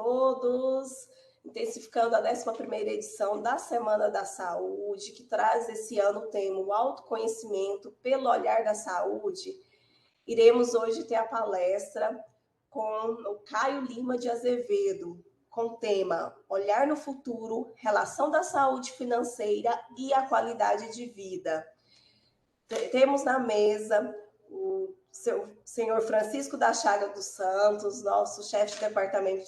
todos. Intensificando a 11ª edição da Semana da Saúde, que traz esse ano o tema o autoconhecimento pelo olhar da saúde. Iremos hoje ter a palestra com o Caio Lima de Azevedo, com o tema Olhar no Futuro, Relação da Saúde Financeira e a Qualidade de Vida. Temos na mesa o senhor Francisco da Chaga dos Santos, nosso chefe de departamento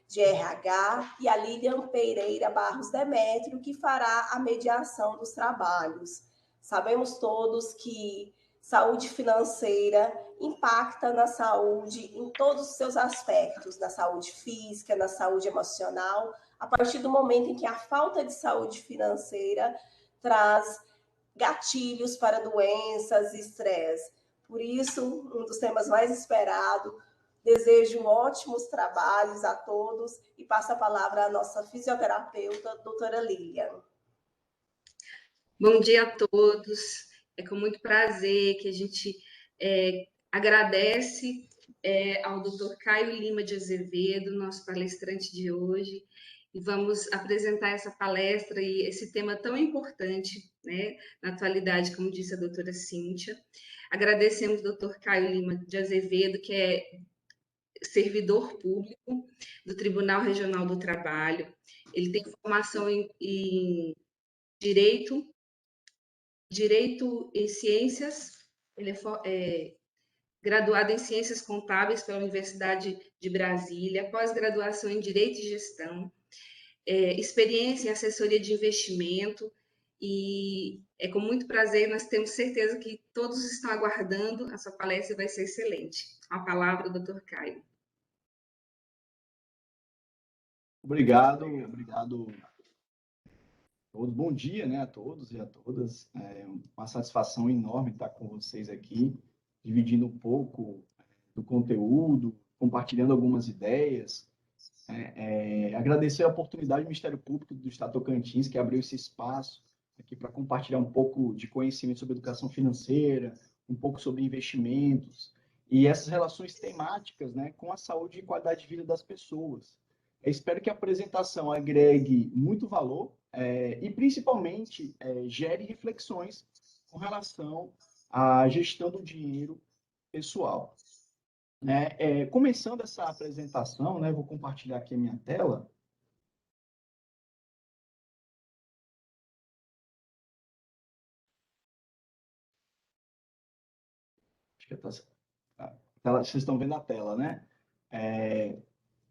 de RH, e a Lilian Pereira Barros Demétrio, que fará a mediação dos trabalhos. Sabemos todos que saúde financeira impacta na saúde em todos os seus aspectos, na saúde física, na saúde emocional, a partir do momento em que a falta de saúde financeira traz gatilhos para doenças e estresse. Por isso, um dos temas mais esperados. Desejo ótimos trabalhos a todos e passo a palavra à nossa fisioterapeuta, doutora Lilian. Bom dia a todos. É com muito prazer que a gente agradece ao Dr. Caio Lima de Azevedo, nosso palestrante de hoje, e vamos apresentar essa palestra e esse tema tão importante, né, na atualidade, como disse a doutora Cíntia. Agradecemos ao Dr. Caio Lima de Azevedo, que é servidor público do Tribunal Regional do Trabalho. Ele tem formação em direito em ciências, ele é graduado em ciências contábeis pela Universidade de Brasília, pós-graduação em direito e gestão, experiência em assessoria de investimento, e é com muito prazer, nós temos certeza que todos estão aguardando, a sua palestra vai ser excelente. A palavra, doutor Caio. Obrigado. Bom dia, né, a todos e a todas. É uma satisfação enorme estar com vocês aqui, dividindo um pouco do conteúdo, compartilhando algumas ideias. Agradecer a oportunidade do Ministério Público do Estado de Tocantins, que abriu esse espaço aqui para compartilhar um pouco de conhecimento sobre educação financeira, um pouco sobre investimentos e essas relações temáticas, né, com a saúde e qualidade de vida das pessoas. Eu espero que a apresentação agregue muito valor e, principalmente, gere reflexões com relação à gestão do dinheiro pessoal. Começando essa apresentação, né, vou compartilhar aqui a minha tela. Acho que vocês estão vendo a tela, né?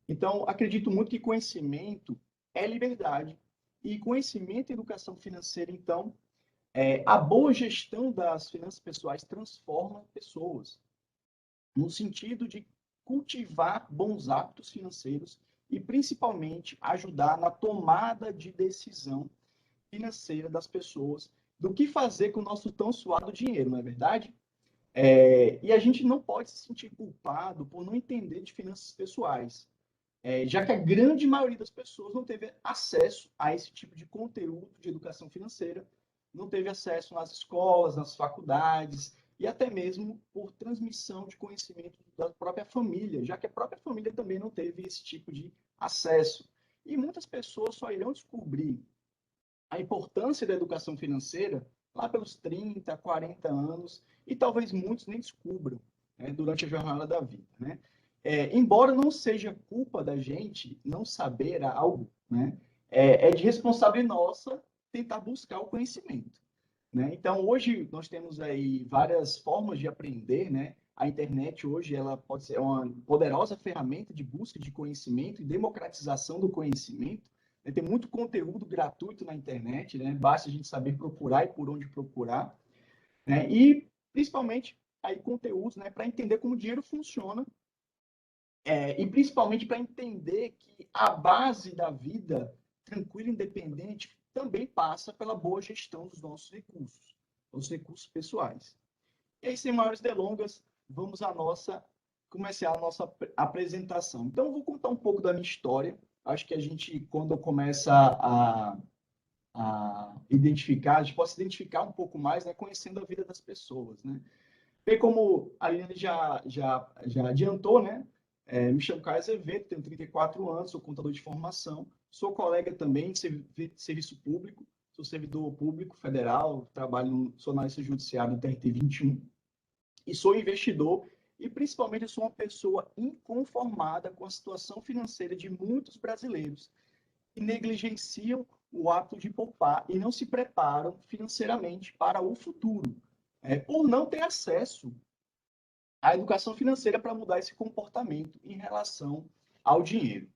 Então, acredito muito que conhecimento é liberdade. E conhecimento e educação financeira, então, a boa gestão das finanças pessoais transforma pessoas, no sentido de cultivar bons hábitos financeiros e, principalmente, ajudar na tomada de decisão financeira das pessoas, do que fazer com o nosso tão suado dinheiro, não é verdade? E a gente não pode se sentir culpado por não entender de finanças pessoais, já que a grande maioria das pessoas não teve acesso a esse tipo de conteúdo de educação financeira, não teve acesso nas escolas, nas faculdades, e até mesmo por transmissão de conhecimento da própria família, já que a própria família também não teve esse tipo de acesso. E muitas pessoas só irão descobrir a importância da educação financeira lá pelos 30, 40 anos, e talvez muitos nem descubram, né, durante a jornada da vida, né? Embora não seja culpa da gente não saber algo, né, é de responsabilidade nossa tentar buscar o conhecimento, né? Então, hoje, nós temos aí várias formas de aprender, né? A internet, hoje, ela pode ser uma poderosa ferramenta de busca de conhecimento e democratização do conhecimento, né? Tem muito conteúdo gratuito na internet, né? Basta a gente saber procurar e por onde procurar, né? E, principalmente, aí conteúdos, né, para entender como o dinheiro funciona, e principalmente para entender que a base da vida tranquila e independente também passa pela boa gestão dos nossos recursos, os recursos pessoais. E aí, sem maiores delongas, vamos começar a nossa apresentação. Então, eu vou contar um pouco da minha história. Acho que a gente, quando começa a identificar, a gente pode se identificar um pouco mais, né, conhecendo a vida das pessoas, né? Bem como a Liliane já adiantou, né? Me chamo Caio Azevedo, tenho 34 anos, sou contador de formação, sou colega também de serviço público, sou servidor público federal, sou analista judiciário do TRT 21 e sou investidor e principalmente sou uma pessoa inconformada com a situação financeira de muitos brasileiros que negligenciam o ato de poupar e não se preparam financeiramente para o futuro, por não ter acesso à educação financeira para mudar esse comportamento em relação ao dinheiro.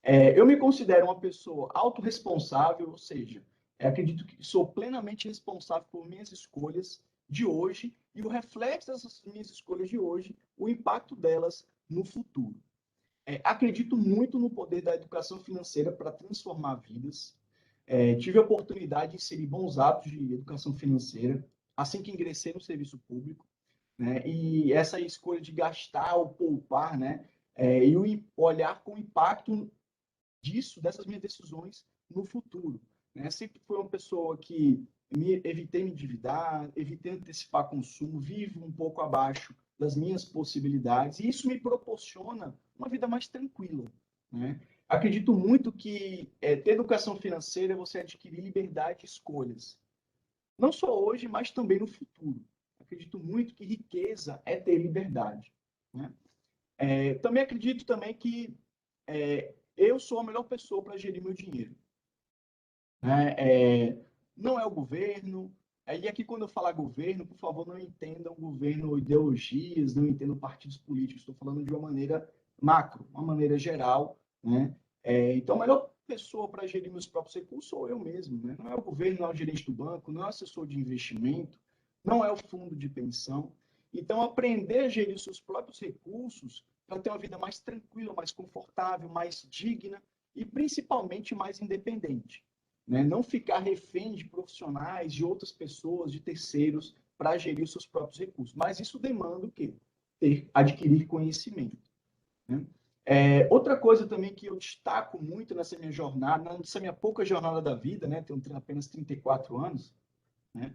Eu me considero uma pessoa autorresponsável, ou seja, acredito que sou plenamente responsável por minhas escolhas de hoje e o reflexo dessas minhas escolhas de hoje, o impacto delas no futuro. Acredito muito no poder da educação financeira para transformar vidas. Tive a oportunidade de inserir bons hábitos de educação financeira assim que ingressei no serviço público, né? E essa escolha de gastar ou poupar, né? E olhar com o impacto dessas minhas decisões no futuro, né? Sempre fui uma pessoa que evitei me endividar, evitei antecipar consumo, vivo um pouco abaixo das minhas possibilidades, e isso me proporciona uma vida mais tranquila, né? Acredito muito que ter educação financeira é você adquirir liberdade de escolhas, não só hoje, mas também no futuro. Acredito muito que riqueza é ter liberdade, né? Também acredito também que eu sou a melhor pessoa para gerir meu dinheiro, né? Não é o governo. E aqui, quando eu falar governo, por favor, não entendam governo ideologias, não entendam partidos políticos. Estou falando de uma maneira macro, uma maneira geral, né? Então, a melhor pessoa para gerir meus próprios recursos sou eu mesmo, né? Não é o governo, não é o gerente do banco, não é o assessor de investimento, não é o fundo de pensão. Então, aprender a gerir seus próprios recursos para ter uma vida mais tranquila, mais confortável, mais digna e principalmente mais independente, né? Não ficar refém de profissionais, de outras pessoas, de terceiros para gerir os seus próprios recursos. Mas isso demanda o quê? Adquirir conhecimento, né? Outra coisa também que eu destaco muito nessa minha jornada, nessa minha pouca jornada da vida, né? Tenho apenas 34 anos, né?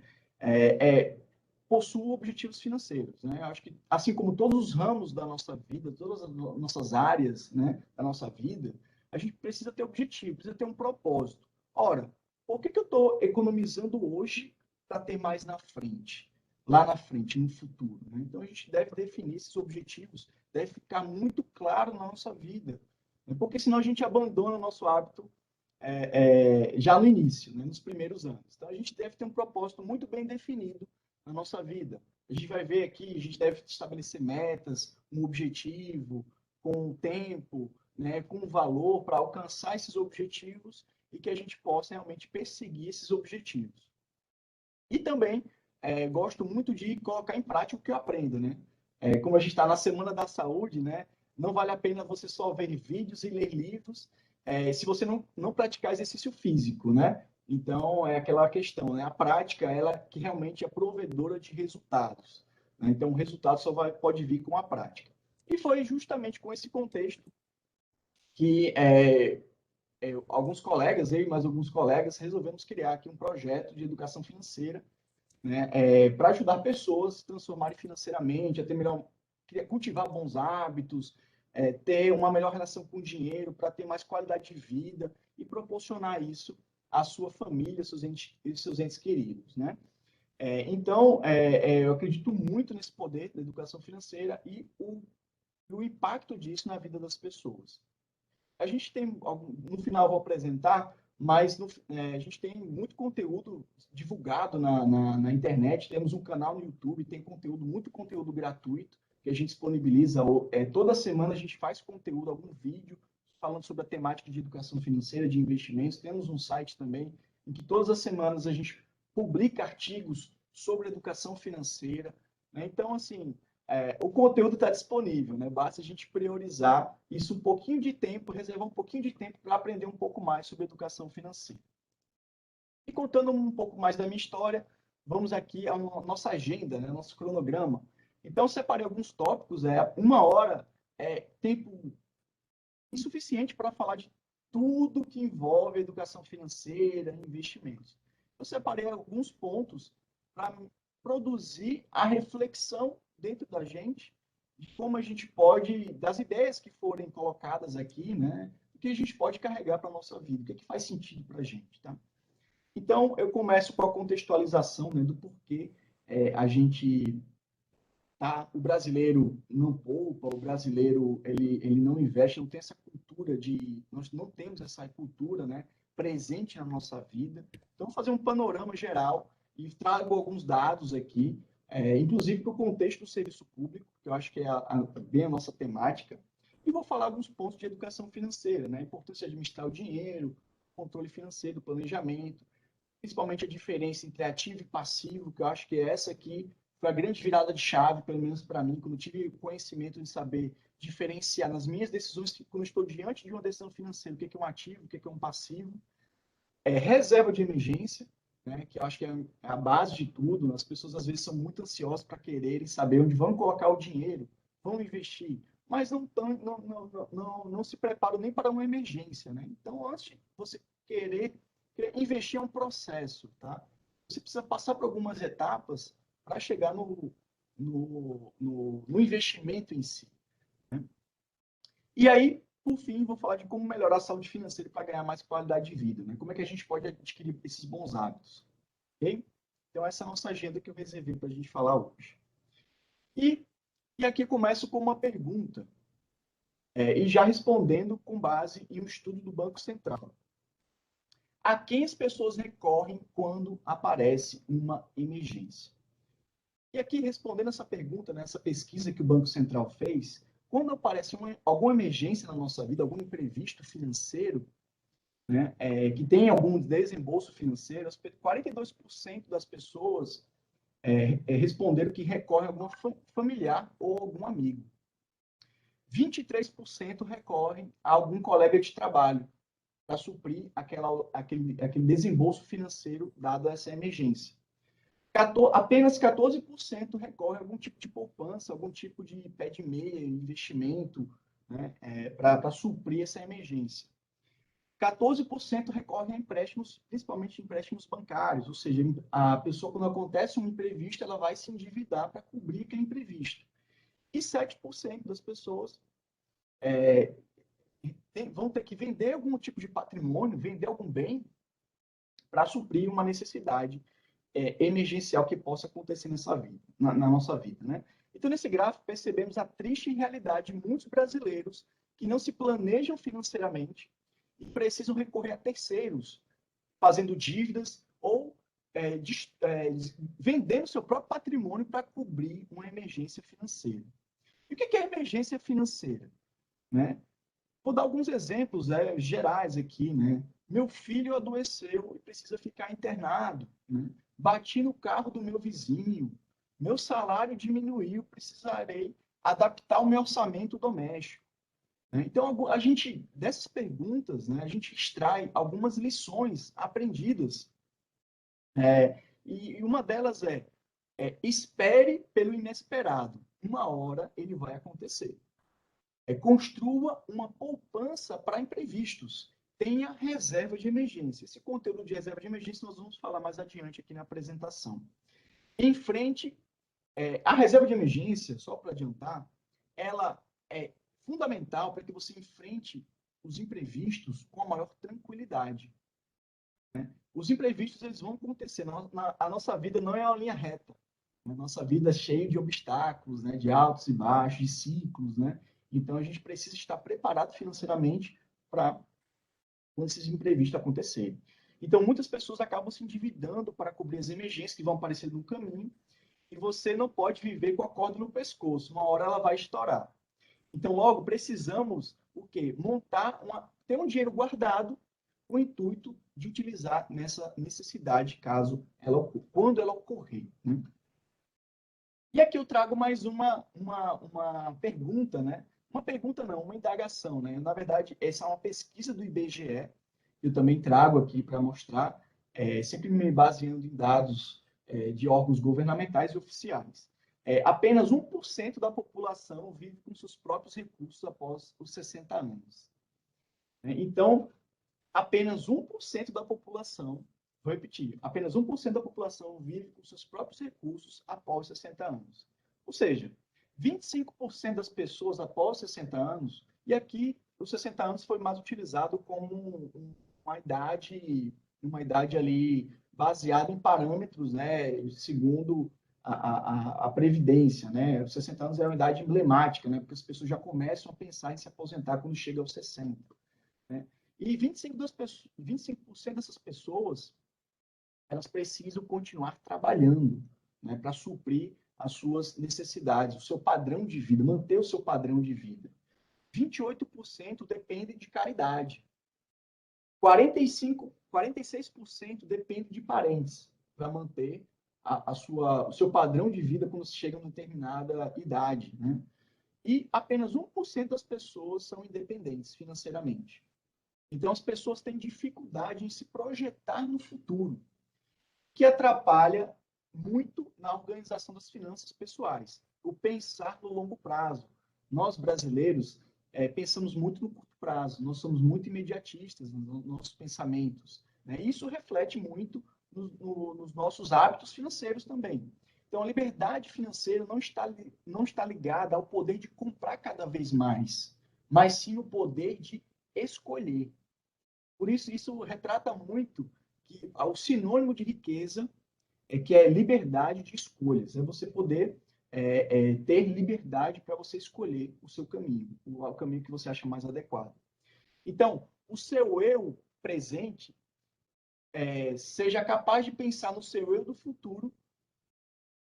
Possuo objetivos financeiros, né? Eu acho que, assim como todos os ramos da nossa vida, todas as nossas áreas, né, da nossa vida, a gente precisa ter objetivo, precisa ter um propósito. Ora, por que eu estou economizando hoje para ter mais na frente? Lá na frente, no futuro, né? Então, a gente deve definir esses objetivos, deve ficar muito claro na nossa vida, né? Porque senão a gente abandona o nosso hábito já no início, né, nos primeiros anos. Então, a gente deve ter um propósito muito bem definido na nossa vida. A gente vai ver aqui, a gente deve estabelecer metas, um objetivo, com um tempo, né, com um valor para alcançar esses objetivos e que a gente possa realmente perseguir esses objetivos. E também gosto muito de colocar em prática o que eu aprendo, né? Como a gente está na Semana da Saúde, né? Não vale a pena você só ver vídeos e ler livros se você não praticar exercício físico, né? Então, é aquela questão, né? A prática, ela que realmente é provedora de resultados, né? Então, o resultado pode vir com a prática. E foi justamente com esse contexto que alguns colegas, eu e mais alguns colegas, resolvemos criar aqui um projeto de educação financeira, né, para ajudar pessoas a se transformarem financeiramente, a ter cultivar bons hábitos, ter uma melhor relação com o dinheiro, para ter mais qualidade de vida e proporcionar isso à sua família, seus entes queridos, né? Então, eu acredito muito nesse poder da educação financeira e o impacto disso na vida das pessoas. A gente tem, no final eu vou apresentar, mas a gente tem muito conteúdo divulgado na internet, temos um canal no YouTube, tem muito conteúdo gratuito que a gente disponibiliza. Toda semana a gente faz conteúdo, algum vídeo falando sobre a temática de educação financeira, de investimentos. Temos um site também em que todas as semanas a gente publica artigos sobre educação financeira, né? Então, assim, o conteúdo está disponível, né? Basta a gente priorizar isso um pouquinho de tempo, reservar um pouquinho de tempo para aprender um pouco mais sobre educação financeira. E contando um pouco mais da minha história, vamos aqui à nossa agenda, né? Nosso cronograma. Então, separei alguns tópicos, 1 hora é tempo insuficiente para falar de tudo que envolve educação financeira, investimentos. Eu separei alguns pontos para produzir a reflexão dentro da gente de como a gente pode, das ideias que forem colocadas aqui, né, o que a gente pode carregar para a nossa vida, o que faz sentido para a gente, tá? Então, eu começo com a contextualização, né, do porquê a gente tá, o brasileiro não poupa, o brasileiro ele não investe, não tem essa cultura de, nós não temos essa cultura, né, presente na nossa vida. Então, vou fazer um panorama geral e trago alguns dados aqui, inclusive para o contexto do serviço público, que eu acho que é bem a nossa temática, e vou falar alguns pontos de educação financeira, né, a importância de administrar o dinheiro, controle financeiro, planejamento, principalmente a diferença entre ativo e passivo, que eu acho que essa aqui foi a grande virada de chave, pelo menos para mim, quando eu tive conhecimento de saber diferenciar nas minhas decisões, quando eu estou diante de uma decisão financeira, o que é um ativo, o que é um passivo. Reserva de emergência, né, que eu acho que é a base de tudo. As pessoas, às vezes, são muito ansiosas para quererem saber onde vão colocar o dinheiro, vão investir, mas não se preparam nem para uma emergência. Né? Então, antes de você querer investir, é um processo. Tá? Você precisa passar por algumas etapas para chegar no investimento em si. Né? E aí, por fim, vou falar de como melhorar a saúde financeira para ganhar mais qualidade de vida. Né? Como é que a gente pode adquirir esses bons hábitos? Okay? Então, essa é a nossa agenda que eu reservei para a gente falar hoje. E aqui começo com uma pergunta, e já respondendo com base em um estudo do Banco Central. A quem as pessoas recorrem quando aparece uma emergência? E aqui, respondendo essa pergunta, nessa pesquisa que o Banco Central fez, quando aparece alguma emergência na nossa vida, algum imprevisto financeiro, né, que tem algum desembolso financeiro, 42% das pessoas responderam que recorre a algum familiar ou algum amigo. 23% recorrem a algum colega de trabalho para suprir aquele desembolso financeiro dado a essa emergência. Apenas 14% recorre a algum tipo de poupança, algum tipo de pé de meia, investimento, né, para suprir essa emergência. 14% recorre a empréstimos, principalmente empréstimos bancários, ou seja, a pessoa, quando acontece um imprevisto, ela vai se endividar para cobrir aquele imprevisto. E 7% das pessoas vão ter que vender algum tipo de patrimônio, vender algum bem, para suprir uma necessidade emergencial que possa acontecer na nossa vida. Né? Então, nesse gráfico, percebemos a triste realidade de muitos brasileiros que não se planejam financeiramente e precisam recorrer a terceiros, fazendo dívidas ou vendendo seu próprio patrimônio para cobrir uma emergência financeira. E o que é emergência financeira? Né? Vou dar alguns exemplos gerais aqui. Né? Meu filho adoeceu e precisa ficar internado. Né? Bati no carro do meu vizinho. Meu salário diminuiu, precisarei adaptar o meu orçamento doméstico. Então, a gente, dessas perguntas, né, a gente extrai algumas lições aprendidas. E uma delas espere pelo inesperado. Uma hora ele vai acontecer. Construa uma poupança para imprevistos. Tenha reserva de emergência. Esse conteúdo de reserva de emergência nós vamos falar mais adiante aqui na apresentação. Enfrente a reserva de emergência, só para adiantar, ela é fundamental para que você enfrente os imprevistos com a maior tranquilidade. Né? Os imprevistos eles vão acontecer. A nossa vida não é uma linha reta. A nossa vida é cheia de obstáculos, né? De altos e baixos, de ciclos. Né? Então, a gente precisa estar preparado financeiramente para quando esses imprevistos acontecerem. Então, muitas pessoas acabam se endividando para cobrir as emergências que vão aparecer no caminho e você não pode viver com a corda no pescoço. Uma hora ela vai estourar. Então, logo, precisamos o quê? Ter um dinheiro guardado com o intuito de utilizar nessa necessidade, quando ela ocorrer. Né? E aqui eu trago mais uma pergunta, né? Uma pergunta não, uma indagação, né? Na verdade, essa é uma pesquisa do IBGE, eu também trago aqui para mostrar, sempre me baseando em dados de órgãos governamentais e oficiais. Apenas 1% da população vive com seus próprios recursos após os 60 anos. Então, apenas 1% da população, vou repetir, apenas 1% da população vive com seus próprios recursos após 60 anos. Ou seja, 25% das pessoas após 60 anos, e aqui os 60 anos foi mais utilizado como uma idade ali baseada em parâmetros, né, segundo a Previdência, né? Os 60 anos é uma idade emblemática, né? Porque as pessoas já começam a pensar em se aposentar quando chega aos 60, né? E 25% dessas pessoas, elas precisam continuar trabalhando, né, para suprir as suas necessidades, o seu padrão de vida, manter o seu padrão de vida. 28% dependem de caridade. 46% depende de parentes para manter o seu padrão de vida quando se chega a uma determinada idade, né? E apenas 1% das pessoas são independentes financeiramente. Então, as pessoas têm dificuldade em se projetar no futuro, que atrapalha muito na organização das finanças pessoais. O pensar no longo prazo. Nós, brasileiros, pensamos muito no curto prazo, nós somos muito imediatistas nos nossos pensamentos, né? Isso reflete muito nos nossos hábitos financeiros também. Então, a liberdade financeira não está ligada ao poder de comprar cada vez mais, mas sim o poder de escolher. Por isso, isso retrata muito que o sinônimo de riqueza que é liberdade de escolhas, é você poder ter liberdade para você escolher o seu caminho, o caminho que você acha mais adequado. Então, o seu eu presente seja capaz de pensar no seu eu do futuro,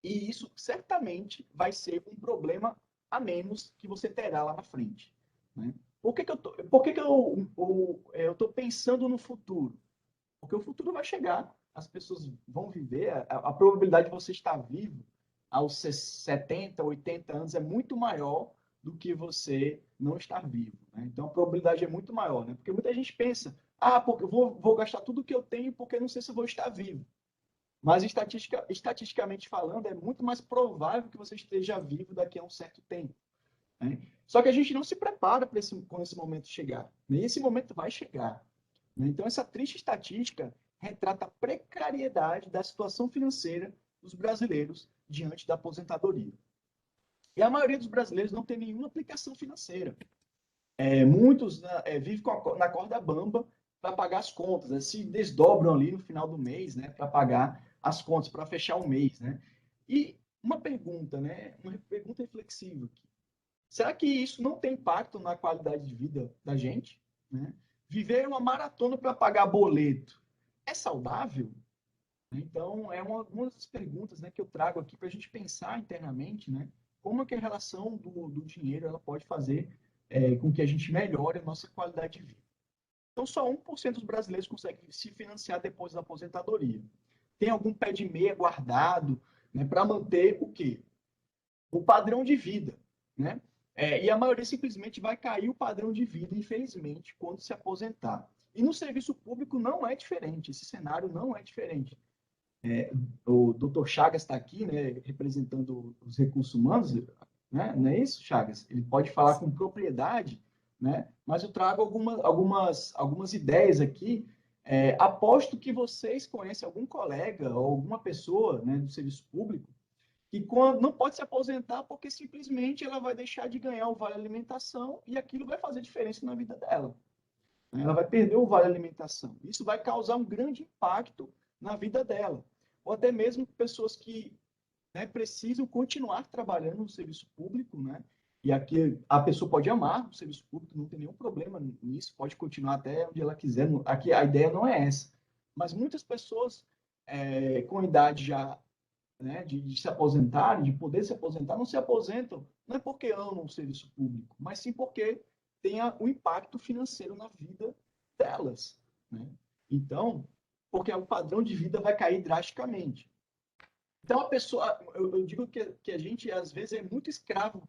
e isso certamente vai ser um problema a menos que você terá lá na frente, né? Por que eu estou pensando no futuro? Porque o futuro vai chegar, as pessoas vão viver, a probabilidade de você estar vivo aos 70, 80 anos é muito maior do que você não estar vivo, né? Então a probabilidade é muito maior, né? Porque muita gente pensa, porque eu vou gastar tudo que eu tenho porque não sei se eu vou estar vivo. Mas estatisticamente falando, é muito mais provável que você esteja vivo daqui a um certo tempo, né? Só que a gente não se prepara para quando esse momento chegar. E esse momento vai chegar. Então, essa triste estatística retrata a precariedade da situação financeira dos brasileiros diante da aposentadoria. E a maioria dos brasileiros não tem nenhuma aplicação financeira. Muitos vivem na corda bamba para pagar as contas, né? Se desdobram ali no final do mês, né, para pagar as contas, para fechar o mês, né? E uma pergunta, né, uma pergunta reflexiva aqui. Será que isso não tem impacto na qualidade de vida da gente, né? Viver uma maratona para pagar boleto é saudável? Então, é uma das perguntas, né, que eu trago aqui para a gente pensar internamente, né? Como é que a relação do dinheiro ela pode fazer com que a gente melhore a nossa qualidade de vida. Então, só 1% dos brasileiros conseguem se financiar depois da aposentadoria. Tem algum pé de meia guardado, né, para manter o quê? O padrão de vida, né? E a maioria simplesmente vai cair o padrão de vida, infelizmente, quando se aposentar. E no serviço público não é diferente, esse cenário não é diferente. O Dr. Chagas está aqui, né, representando os recursos humanos, né? Não é isso, Chagas? Ele pode falar com propriedade, né? Mas eu trago algumas ideias aqui. Aposto que vocês conhecem algum colega ou alguma pessoa, né, do serviço público que não pode se aposentar porque simplesmente ela vai deixar de ganhar o vale alimentação e aquilo vai fazer diferença na vida dela. Ela vai perder o vale alimentação. Isso vai causar um grande impacto na vida dela. Ou até mesmo pessoas que, né, precisam continuar trabalhando no serviço público, né? E aqui a pessoa pode amar o serviço público, não tem nenhum problema nisso, pode continuar até onde ela quiser. Aqui a ideia não é essa. Mas muitas pessoas com idade já, né, de se aposentarem, de poder se aposentar, não se aposentam, não é porque amam o serviço público, mas sim porque tem o impacto financeiro na vida delas, né? Então, porque o padrão de vida vai cair drasticamente. Então, a pessoa, eu digo que a gente, às vezes, é muito escravo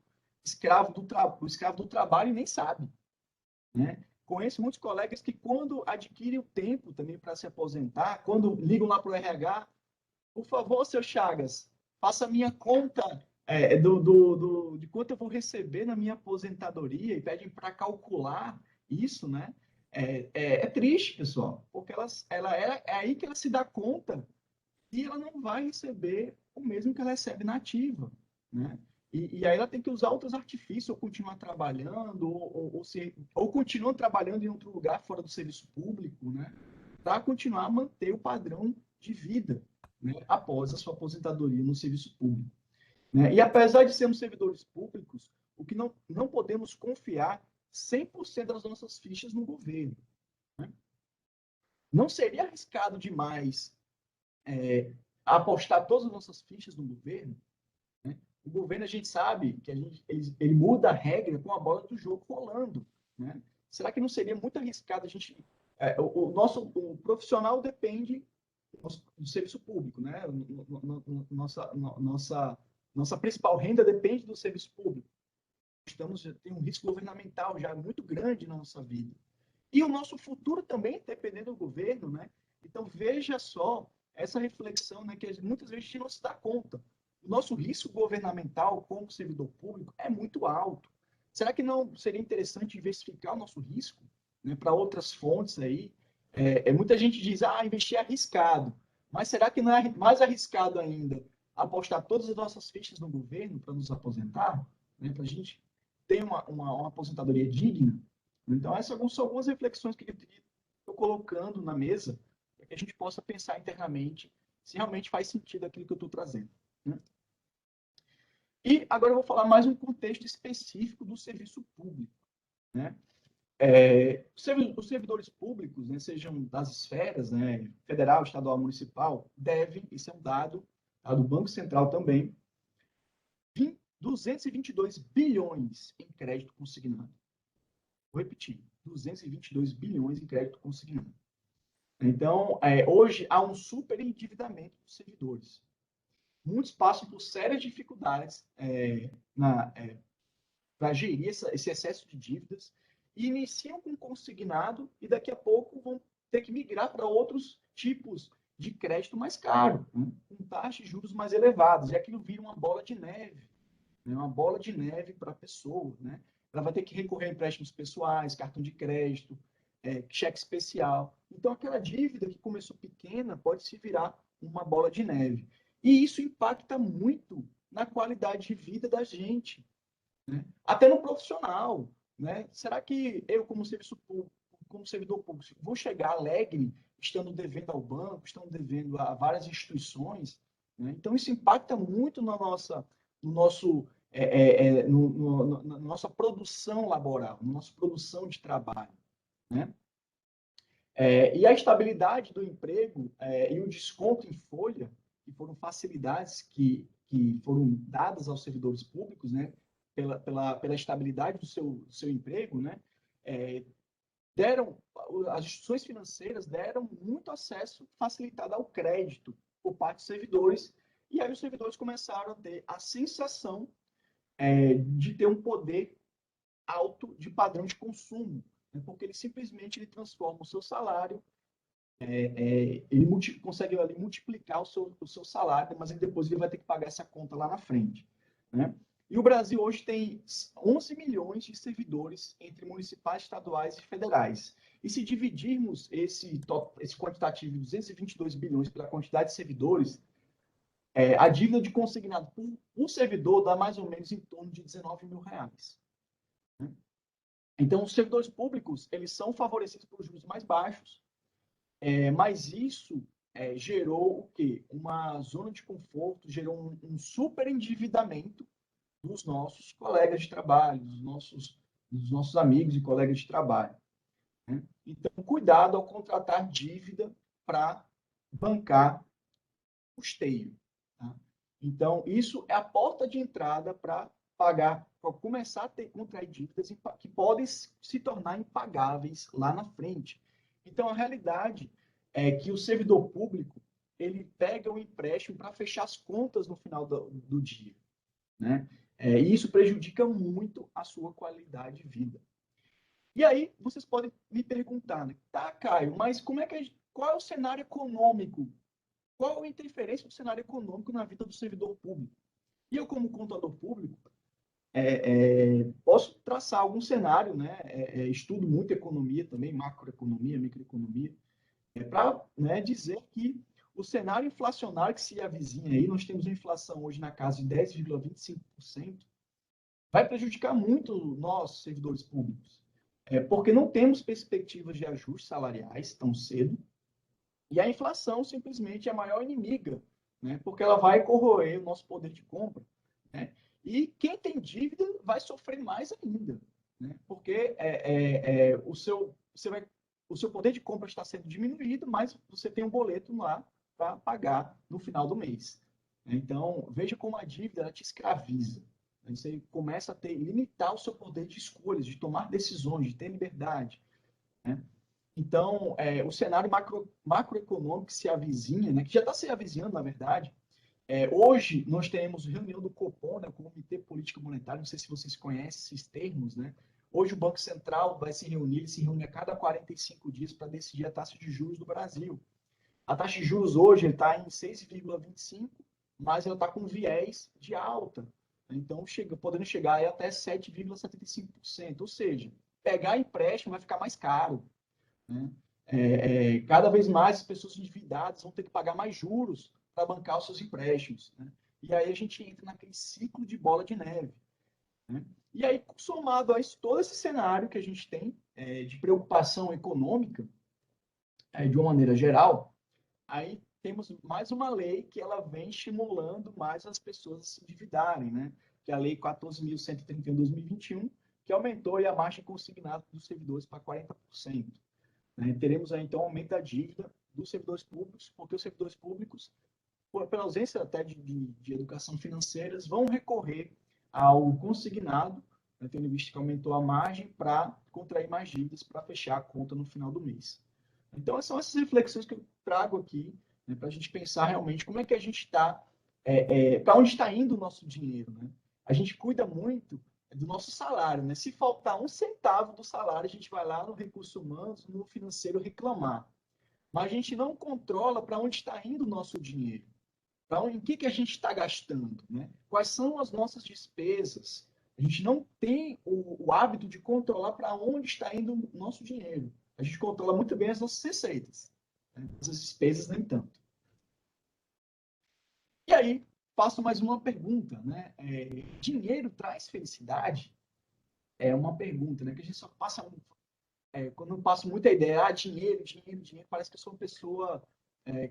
do trabalho e nem sabe, né? Conheço muitos colegas que, quando adquirem o tempo também para se aposentar, quando ligam lá para o RH, por favor, seu Chagas, faça a minha conta de quanto eu vou receber na minha aposentadoria e pedem para calcular isso, né? É triste, pessoal, porque é aí que ela se dá conta e ela não vai receber o mesmo que ela recebe na ativa, né? E aí ela tem que usar outros artifícios, ou continuar trabalhando, ou continua trabalhando em outro lugar fora do serviço público, né? Para continuar a manter o padrão de vida, né? Após a sua aposentadoria no serviço público. Né? E apesar de sermos servidores públicos, o que não podemos confiar 100% das nossas fichas no governo. Né? Não seria arriscado demais apostar todas as nossas fichas no governo? Né? O governo, a gente sabe que ele muda a regra com a bola do jogo rolando. Né? Será que não seria muito arriscado a gente... o profissional depende do serviço público, né? Nossa principal renda depende do serviço público. Tem um risco governamental já muito grande na nossa vida. E o nosso futuro também dependendo do governo, né? Então, veja só essa reflexão, né, que muitas vezes a gente não se dá conta. O nosso risco governamental como servidor público é muito alto. Será que não seria interessante diversificar o nosso risco, né, para outras fontes aí? Muita gente diz, investir é arriscado. Mas será que não é mais arriscado ainda apostar todas as nossas fichas no governo para nos aposentar? Né, para a gente ter uma aposentadoria digna? Então, essas são algumas reflexões que eu estou colocando na mesa para que a gente possa pensar internamente se realmente faz sentido aquilo que eu estou trazendo. Né? E agora eu vou falar mais um contexto específico do serviço público. Né? Os servidores públicos, né, sejam das esferas, né, federal, estadual, municipal, devem, isso é um dado do Banco Central também, 222 bilhões em crédito consignado. Vou repetir, 222 bilhões em crédito consignado. Então, hoje há um superendividamento dos servidores. Muitos passam por sérias dificuldades para gerir esse excesso de dívidas e iniciam com consignado e daqui a pouco vão ter que migrar para outros tipos de crédito mais caro, né? Com taxas de juros mais elevadas. E aquilo vira uma bola de neve, né? Uma bola de neve para a pessoa, né? Ela vai ter que recorrer a empréstimos pessoais, cartão de crédito, cheque especial. Então, aquela dívida que começou pequena pode se virar uma bola de neve. E isso impacta muito na qualidade de vida da gente, né? Até no profissional. Né? Será que eu, como servidor público, vou chegar alegre, estando devendo ao banco, estando devendo a várias instituições? Né? Então, isso impacta muito na nossa produção laboral, na nossa produção de trabalho. Né? E a estabilidade do emprego e o desconto em folha, que foram facilidades que foram dadas aos servidores públicos, né? Pela estabilidade do seu emprego, né? As instituições financeiras deram muito acesso facilitado ao crédito por parte dos servidores, e aí os servidores começaram a ter a sensação de ter um poder alto de padrão de consumo, né? Porque ele simplesmente transforma o seu salário, ele consegue ali multiplicar o seu salário, mas depois ele vai ter que pagar essa conta lá na frente. Né? E o Brasil hoje tem 11 milhões de servidores entre municipais, estaduais e federais. E se dividirmos esse quantitativo de 222 bilhões pela quantidade de servidores, a dívida de consignado por um servidor dá mais ou menos em torno de R$19 mil. Né? Então, os servidores públicos, eles são favorecidos por juros mais baixos, mas isso gerou o quê? Uma zona de conforto, gerou um superendividamento dos nossos colegas de trabalho, dos nossos amigos e colegas de trabalho. Né? Então, cuidado ao contratar dívida para bancar custeio. Tá? Então, isso é a porta de entrada para começar a contrair dívidas que podem se tornar impagáveis lá na frente. Então, a realidade é que o servidor público ele pega o empréstimo para fechar as contas no final do dia. Né? E isso prejudica muito a sua qualidade de vida. E aí, vocês podem me perguntar, né? Tá, Caio, mas qual é o cenário econômico? Qual a interferência do cenário econômico na vida do servidor público? E eu, como contador público, posso traçar algum cenário, né? Estudo muito economia também, macroeconomia, microeconomia, para dizer que o cenário inflacionário que se avizinha aí, nós temos uma inflação hoje na casa de 10,25%, vai prejudicar muito nós, servidores públicos, porque não temos perspectivas de ajustes salariais tão cedo, e a inflação simplesmente é a maior inimiga, né? Porque ela vai corroer o nosso poder de compra, né? E quem tem dívida vai sofrer mais ainda, né? Porque o seu poder de compra está sendo diminuído, mas você tem um boleto lá para pagar no final do mês. Então, veja como a dívida ela te escraviza. Você começa a limitar o seu poder de escolhas, de tomar decisões, de ter liberdade, né? Então, o cenário macroeconômico que se avizinha, né, que já está se avizinhando, na verdade, hoje nós teremos reunião do Copom, né, o Comitê Político Monetário, não sei se vocês conhecem esses termos, né? Hoje o Banco Central vai se reunir, ele se reúne a cada 45 dias para decidir a taxa de juros do Brasil. A taxa de juros hoje está em 6,25, mas ela está com viés de alta. Então, podendo chegar até 7,75%. Ou seja, pegar empréstimo vai ficar mais caro, né? Cada vez mais as pessoas endividadas vão ter que pagar mais juros para bancar os seus empréstimos, né? E aí a gente entra naquele ciclo de bola de neve, né? E aí, somado a isso, todo esse cenário que a gente tem de preocupação econômica, de uma maneira geral, aí temos mais uma lei que ela vem estimulando mais as pessoas a se endividarem, né? Que é a Lei 14.131/2021, que aumentou a margem consignada dos servidores para 40%. Né? Teremos aí, então, aumento da dívida dos servidores públicos, porque os servidores públicos, pela ausência até de educação financeira, vão recorrer ao consignado, né, tendo visto que aumentou a margem, para contrair mais dívidas para fechar a conta no final do mês. Então, são essas reflexões que eu trago aqui, né, para a gente pensar realmente como é que a gente está, para onde está indo o nosso dinheiro. Né? A gente cuida muito do nosso salário, né? Se faltar um centavo do salário, a gente vai lá no recurso humano, no financeiro reclamar. Mas a gente não controla para onde está indo o nosso dinheiro. Em que a gente está gastando, né? Quais são as nossas despesas? A gente não tem o hábito de controlar para onde está indo o nosso dinheiro. A gente controla muito bem as nossas receitas, né? As despesas nem tanto. E aí, faço mais uma pergunta, né? Dinheiro traz felicidade? É uma pergunta, né? Que a gente só passa, quando eu passo muita ideia, dinheiro, dinheiro, dinheiro, parece que eu sou uma pessoa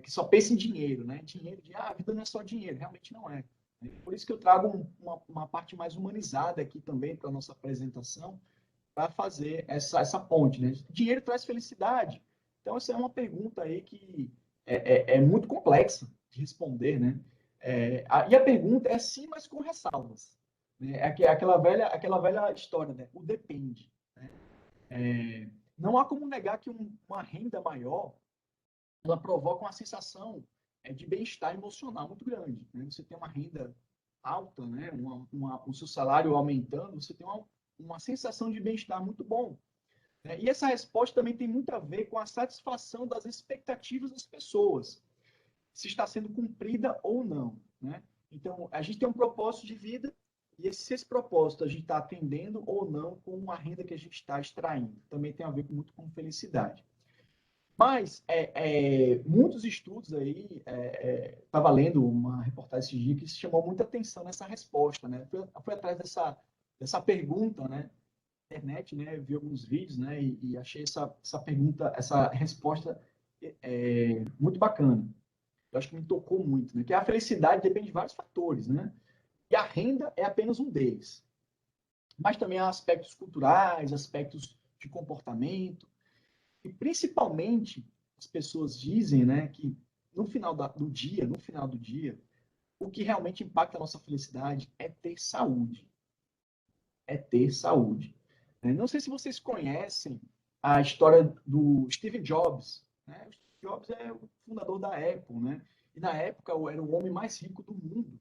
que só pensa em dinheiro, né? Dinheiro, a vida não é só dinheiro, realmente não é. Por isso que eu trago uma parte mais humanizada aqui também para a nossa apresentação, para fazer essa ponte, né? Dinheiro traz felicidade? Então, essa é uma pergunta aí que é muito complexa de responder, né? E a pergunta é sim, mas com ressalvas. Né? Aquela velha história, né? O depende. Né? Não há como negar que uma renda maior ela provoca uma sensação de bem-estar emocional muito grande. Né? Você tem uma renda alta, né? O seu salário aumentando, você tem uma sensação de bem-estar muito bom. Né? E essa resposta também tem muito a ver com a satisfação das expectativas das pessoas, se está sendo cumprida ou não. Né? Então, a gente tem um propósito de vida, e se esse propósito a gente está atendendo ou não com a renda que a gente está extraindo. Também tem a ver muito com felicidade. Mas muitos estudos aí, estava lendo uma reportagem esse dia que chamou muita atenção nessa resposta, né? Foi atrás dessa pergunta, né? Na internet, né? Vi alguns vídeos, né? E achei essa pergunta, essa resposta muito bacana. Eu acho que me tocou muito, né? Que a felicidade depende de vários fatores, né? E a renda é apenas um deles. Mas também há aspectos culturais, aspectos de comportamento, e principalmente as pessoas dizem, né, que no final do dia, o que realmente impacta a nossa felicidade é ter saúde. É ter saúde. Não sei se vocês conhecem a história do Steve Jobs. Né? O Steve Jobs é o fundador da Apple, né? E na época era o homem mais rico do mundo.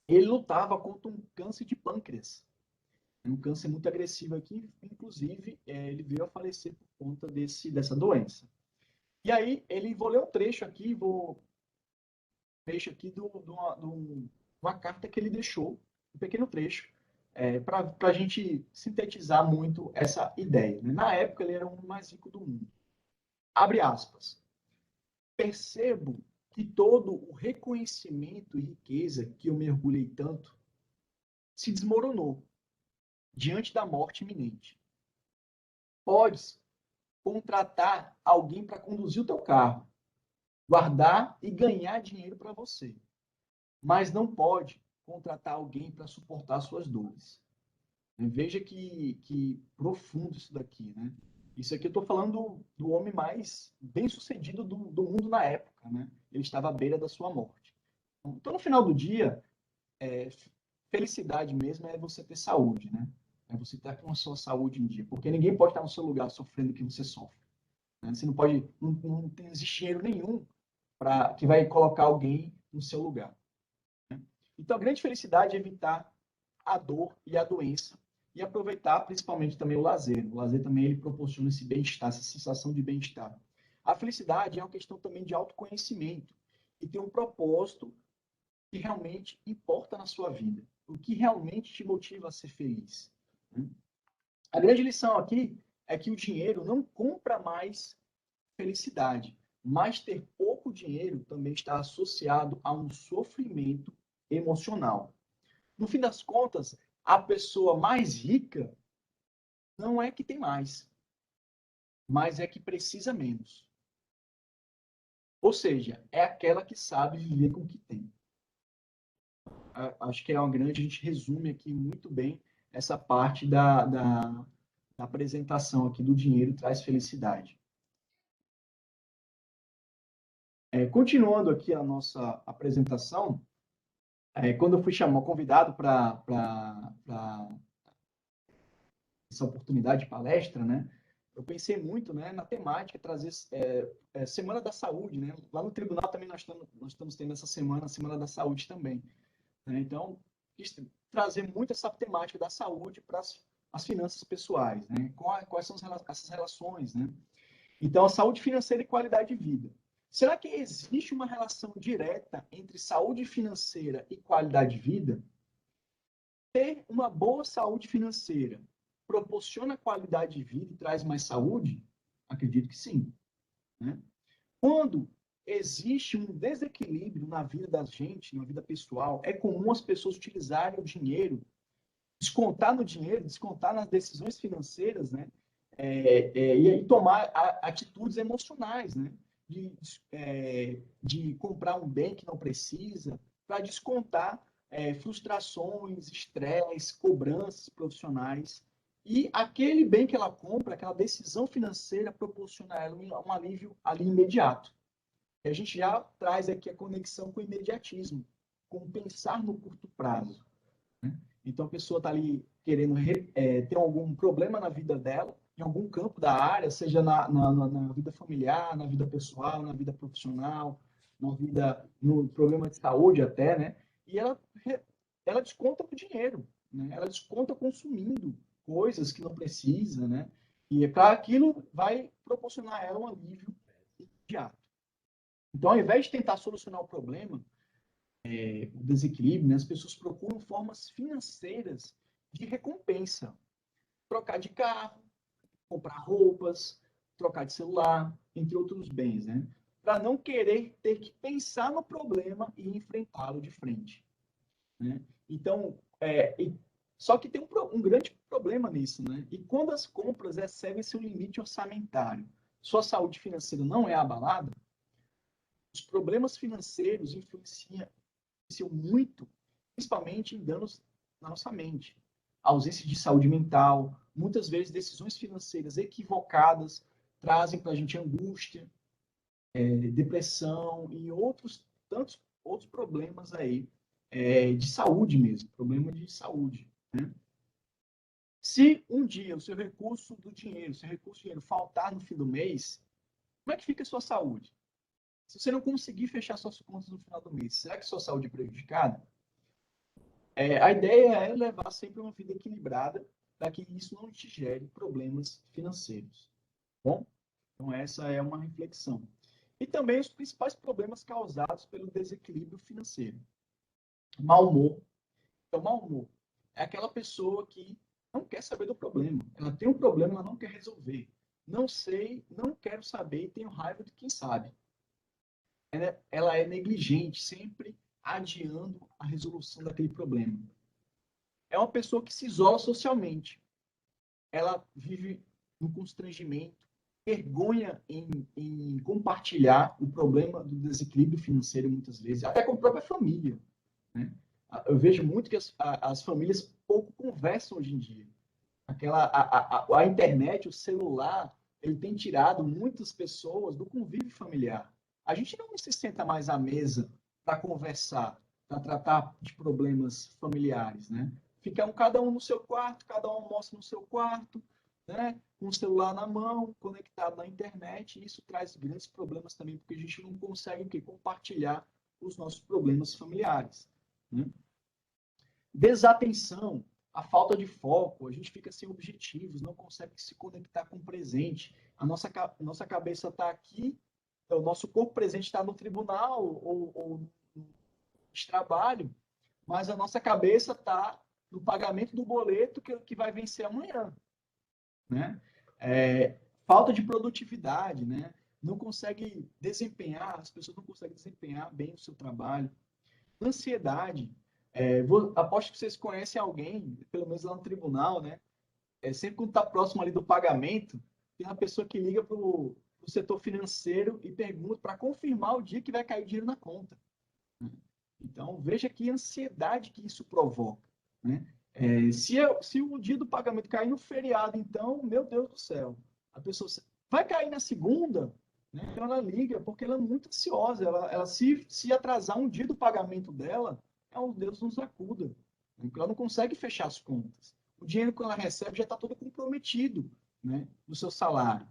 Ele lutava contra um câncer de pâncreas. Um câncer muito agressivo aqui, inclusive ele veio a falecer por conta dessa doença. E aí, vou ler um trecho aqui, de uma carta que ele deixou, um pequeno trecho, para a gente sintetizar muito essa ideia. Né? Na época, ele era o homem mais rico do mundo. Abre aspas. Percebo que todo o reconhecimento e riqueza que eu mergulhei tanto se desmoronou diante da morte iminente. Podes contratar alguém para conduzir o teu carro, guardar e ganhar dinheiro para você, mas não pode contratar alguém para suportar suas dores. Veja que profundo isso daqui, né? Isso aqui eu estou falando do homem mais bem-sucedido do mundo na época, né? Ele estava à beira da sua morte. Então, no final do dia, felicidade mesmo é você ter saúde, né? É você estar com a sua saúde em dia. Porque ninguém pode estar no seu lugar sofrendo o que você sofre. Né? Você não pode, não existe dinheiro nenhum que vai colocar alguém no seu lugar. Né? Então, a grande felicidade é evitar a dor e a doença e aproveitar principalmente também o lazer. O lazer também ele proporciona esse bem-estar, essa sensação de bem-estar. A felicidade é uma questão também de autoconhecimento e tem um propósito que realmente importa na sua vida, o que realmente te motiva a ser feliz. A grande lição aqui é que o dinheiro não compra mais felicidade, mas ter pouco dinheiro também está associado a um sofrimento emocional. No fim das contas, a pessoa mais rica não é que tem mais, mas é que precisa menos. Ou seja, é aquela que sabe viver com o que tem. Acho que é uma grande, a gente resume aqui muito bem essa parte da apresentação aqui do dinheiro traz felicidade. Continuando aqui a nossa apresentação, quando eu fui convidado para essa oportunidade de palestra, né, eu pensei muito, né, na temática, trazer Semana da Saúde. Né? Lá no tribunal também nós estamos tendo essa semana, a Semana da Saúde também. Né? Então, quis trazer muito essa temática da saúde para as finanças pessoais. Né? Quais são essas relações? Né? Então, a saúde financeira e qualidade de vida. Será que existe uma relação direta entre saúde financeira e qualidade de vida? Ter uma boa saúde financeira proporciona qualidade de vida e traz mais saúde? Acredito que sim. Né? Quando existe um desequilíbrio na vida da gente, na vida pessoal, é comum as pessoas utilizarem o dinheiro, descontar no dinheiro, descontar nas decisões financeiras, né? E aí tomar atitudes emocionais, né? De comprar um bem que não precisa, para descontar frustrações, estresse, cobranças profissionais. E aquele bem que ela compra, aquela decisão financeira, proporciona a ela um alívio ali imediato. E a gente já traz aqui a conexão com o imediatismo, com pensar no curto prazo. Né? Então, a pessoa está ali querendo ter algum problema na vida dela, em algum campo da área, seja na vida familiar, na vida pessoal, na vida profissional, no problema de saúde até, né? E ela desconta o dinheiro, né? Ela desconta consumindo coisas que não precisa, né? E para aquilo vai proporcionar a ela um alívio imediato. Então, ao invés de tentar solucionar o problema, o desequilíbrio, né, as pessoas procuram formas financeiras de recompensa. Trocar de carro, comprar roupas, trocar de celular, entre outros bens, né? Para não querer ter que pensar no problema e enfrentá-lo de frente. Né? Então, só que tem um grande problema nisso, né? E quando as compras excedem seu limite orçamentário, sua saúde financeira não é abalada, os problemas financeiros influenciam muito, principalmente em danos na nossa mente. A ausência de saúde mental, muitas vezes decisões financeiras equivocadas trazem para a gente angústia, depressão e tantos outros problemas aí de saúde mesmo, problema de saúde. Né? Se um dia o seu recurso do dinheiro faltar no fim do mês, como é que fica a sua saúde? Se você não conseguir fechar suas contas no final do mês, será que sua saúde é prejudicada? A ideia é levar sempre uma vida equilibrada para que isso não te gere problemas financeiros. Bom, então essa é uma reflexão. E também os principais problemas causados pelo desequilíbrio financeiro. Mau humor. Então, mau humor é aquela pessoa que não quer saber do problema. Ela tem um problema, ela não quer resolver. Não sei, não quero saber e tenho raiva de quem sabe. ela é negligente, sempre adiando a resolução daquele problema. É uma pessoa que se isola socialmente. Ela vive no constrangimento, vergonha em compartilhar o problema do desequilíbrio financeiro muitas vezes, até com a própria família, né? Eu vejo muito que as famílias pouco conversam hoje em dia. A internet, o celular, ele tem tirado muitas pessoas do convívio familiar. A gente não se senta mais à mesa para conversar, para tratar de problemas familiares, né? Fica cada um no seu quarto, cada um almoça no seu quarto, né? Com o celular na mão, conectado na internet, e isso traz grandes problemas também, porque a gente não consegue o quê? Compartilhar os nossos problemas familiares, né? Desatenção, a falta de foco, a gente fica sem objetivos, não consegue se conectar com o presente. A nossa cabeça está aqui, o nosso corpo presente está no tribunal ou no trabalho, mas a nossa cabeça está no pagamento do boleto que vai vencer amanhã, né? Falta de produtividade, né? Não consegue desempenhar, as pessoas não conseguem desempenhar bem o seu trabalho. Ansiedade. Aposto que vocês conhecem alguém, pelo menos lá no tribunal, né? Sempre quando está próximo ali do pagamento, tem uma pessoa que liga para o setor financeiro e pergunta para confirmar o dia que vai cair o dinheiro na conta. Então, veja que ansiedade que isso provoca, né? Se o dia do pagamento cair no feriado, então, meu Deus do céu, a pessoa vai cair na segunda, né? Então ela liga porque ela é muito ansiosa. Ela se atrasar um dia do pagamento dela, Deus nos acuda. Ela não consegue fechar as contas. O dinheiro que ela recebe já está todo comprometido, né, no seu salário.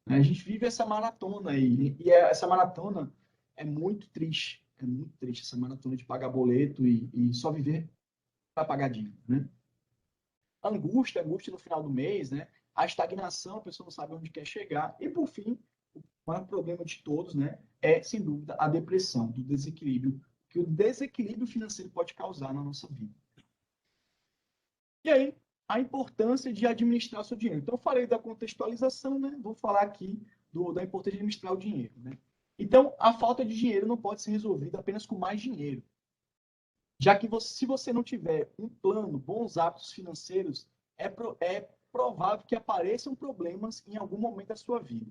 A gente vive essa maratona aí, e essa maratona é muito triste. É muito triste essa maratona de pagar boleto e só viver para pagar dívida, né? Angústia no final do mês, né? A estagnação, a pessoa não sabe onde quer chegar. E, por fim, o maior problema de todos, né, é, sem dúvida, a depressão, do desequilíbrio, que o desequilíbrio financeiro pode causar na nossa vida. E aí, a importância de administrar o seu dinheiro. Então, eu falei da contextualização, né? Vou falar aqui da importância de administrar o dinheiro, né? Então, a falta de dinheiro não pode ser resolvida apenas com mais dinheiro. Já que se você não tiver um plano, bons hábitos financeiros, é provável que apareçam problemas em algum momento da sua vida.